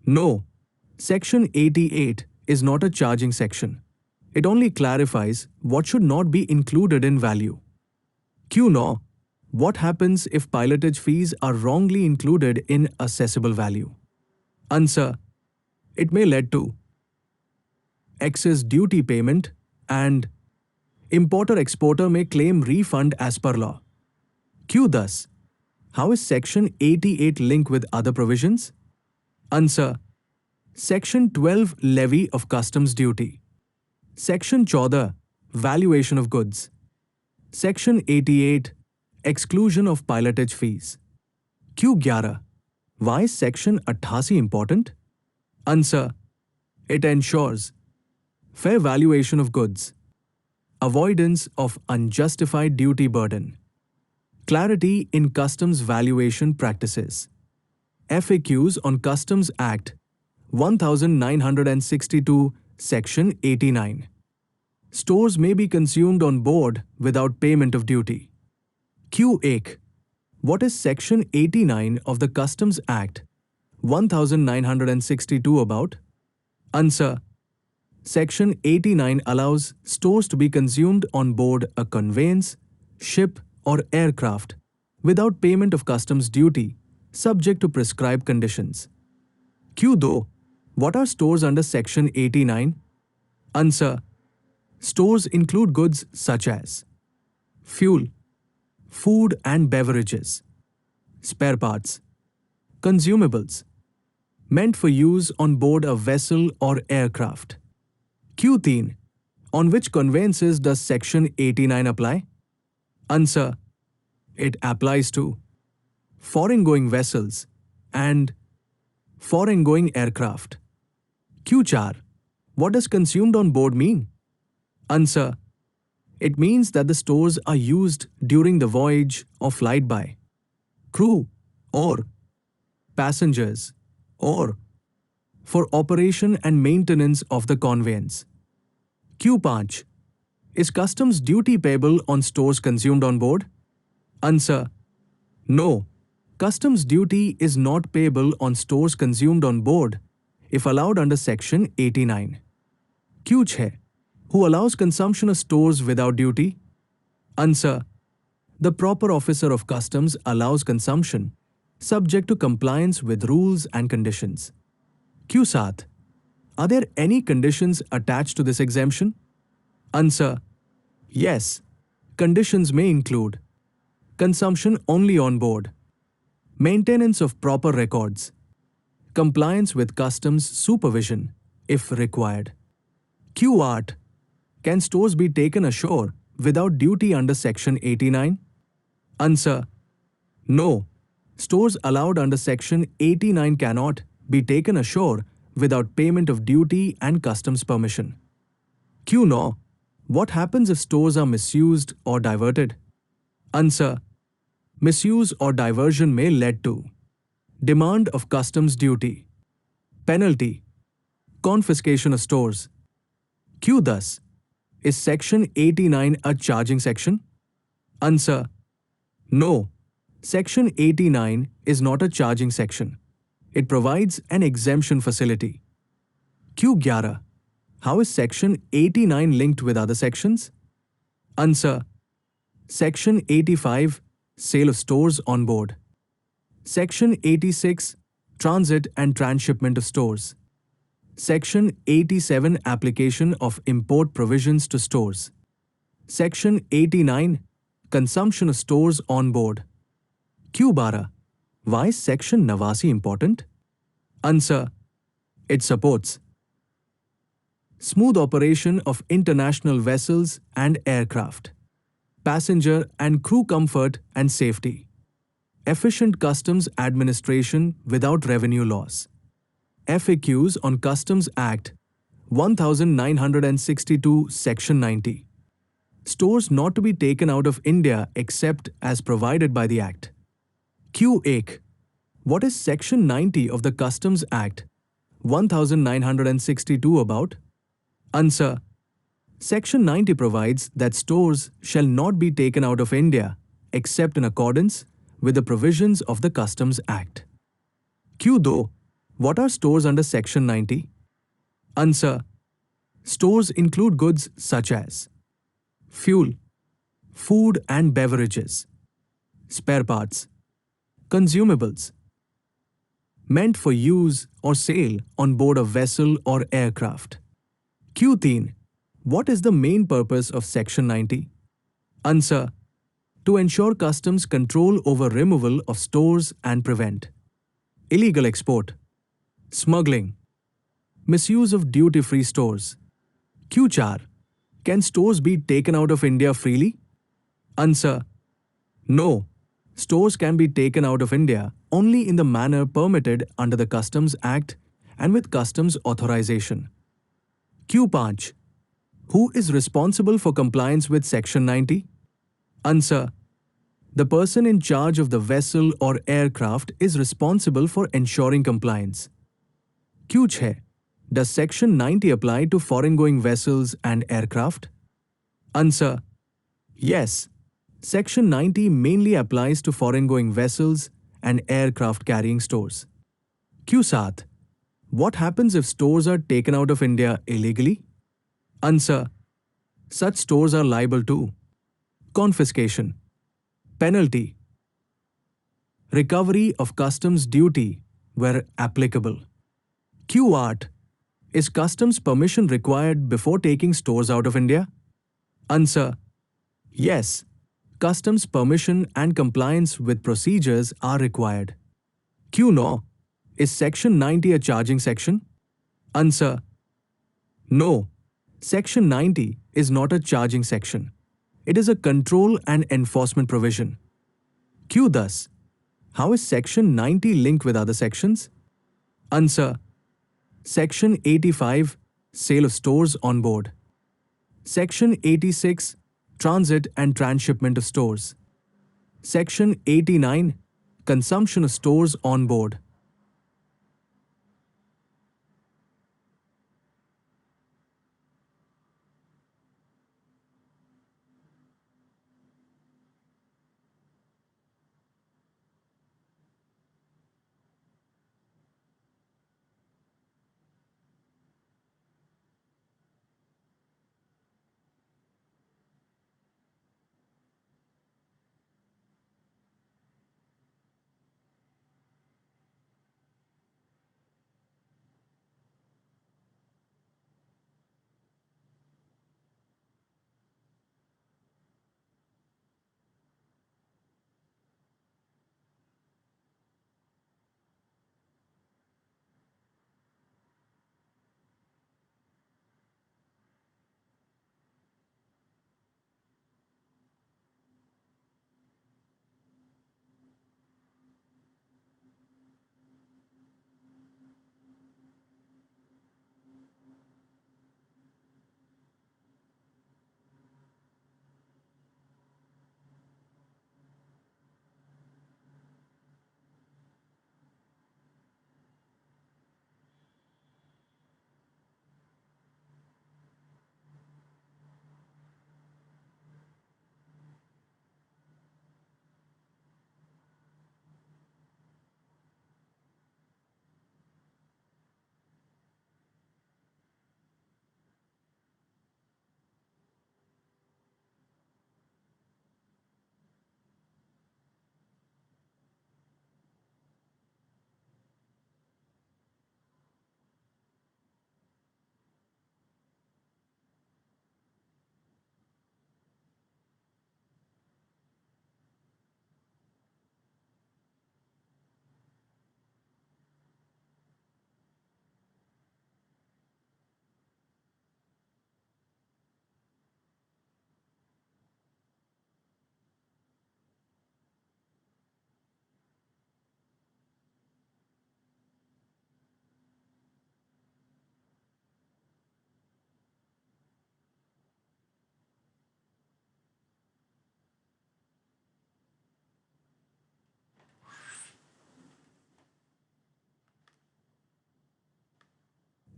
No. Section 88 is not a charging section. It only clarifies what should not be included in value. Q9. What happens if pilotage fees are wrongly included in assessable value? Answer: It may lead to excess duty payment and importer-exporter may claim refund as per law. Q. Thus, how is Section 88 linked with other provisions? Answer: Section 12 Levy of Customs Duty. Section 14 Valuation of Goods. Section 88 Exclusion of pilotage fees. Q11. Why is Section 88 important? Answer: It ensures fair valuation of goods, avoidance of unjustified duty burden, clarity in customs valuation practices, FAQs on Customs Act 1962, Section 89. Stores may be consumed on board without payment of duty. Q8. What is Section 89 of the Customs Act 1962 about? Answer: Section 89 allows stores to be consumed on board a conveyance, ship, or aircraft without payment of customs duty, subject to prescribed conditions. Q2. What are stores under Section 89? Answer: Stores include goods such as fuel, food and beverages, spare parts, consumables, meant for use on board a vessel or aircraft. Q3. On which conveyances does Section 89 apply? Answer: It applies to foreign-going vessels and foreign-going aircraft. Q4. What does consumed on board mean? Answer. It means that the stores are used during the voyage or flight by crew or passengers or for operation and maintenance of the conveyance. Q5. Is customs duty payable on stores consumed on board? Answer. No. Customs duty is not payable on stores consumed on board if allowed under Section 89. Q6. Who allows consumption of stores without duty? Answer. The proper officer of customs allows consumption, subject to compliance with rules and conditions. Q7. Are there any conditions attached to this exemption? Answer. Yes. Conditions may include consumption only on board, maintenance of proper records, compliance with customs supervision, if required. Q8. Can stores be taken ashore without duty under Section 89? Answer. No. Stores allowed under Section 89 cannot be taken ashore without payment of duty and customs permission. Q9. What happens if stores are misused or diverted? Answer. Misuse or diversion may lead to demand of customs duty, penalty, confiscation of stores. Q. Thus, is Section 89 a charging section? Answer. No. Section 89 is not a charging section. It provides an exemption facility. Q11. How is Section 89 linked with other sections? Answer. Section 85, Sale of stores on board. Section 86, Transit and transshipment of stores. Section 87, Application of import provisions to stores. Section 89, Consumption of stores on board. Q12. Why is Section 89 important? Answer. It supports smooth operation of international vessels and aircraft, passenger and crew comfort and safety, efficient customs administration without revenue loss. FAQs on Customs Act 1962 Section 90. Stores not to be taken out of India except as provided by the Act. Q8. What is Section 90 of the Customs Act 1962 about? Answer. Section 90 provides that stores shall not be taken out of India except in accordance with the provisions of the Customs Act. Q2. What are stores under Section 90? Answer. Stores include goods such as fuel, food and beverages, spare parts, consumables, meant for use or sale on board a vessel or aircraft. Q13. What is the main purpose of Section 90? Answer. To ensure customs control over removal of stores and prevent illegal export, smuggling, misuse of duty-free stores. Q4. Can stores be taken out of India freely? Answer. No. Stores can be taken out of India only in the manner permitted under the Customs Act and with customs authorization. Q5. Who is responsible for compliance with Section 90? Answer. The person in charge of the vessel or aircraft is responsible for ensuring compliance. Q6. Does Section 90 apply to foreign-going vessels and aircraft? Answer. Yes. Section 90 mainly applies to foreign-going vessels and aircraft carrying stores. Q7. What happens if stores are taken out of India illegally? Answer. Such stores are liable to confiscation, penalty, recovery of customs duty where applicable. Q8. Is customs permission required before taking stores out of India? Answer. Yes. Customs permission and compliance with procedures are required. Q9. Is Section 90 a charging section? Answer. No. Section 90 is not a charging section. It is a control and enforcement provision. Q thus. How is Section 90 linked with other sections? Answer. Section 85 Sale of stores on board. Section 86 Transit and transshipment of stores. Section 89 Consumption of stores on board.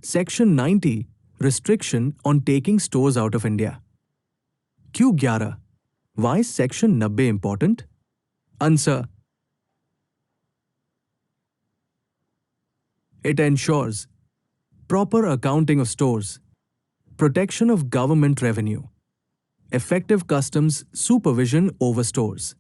Section 90 Restriction on taking stores out of India. Q11. Why is Section 90 important? Answer. It ensures proper accounting of stores, protection of government revenue, effective customs supervision over stores,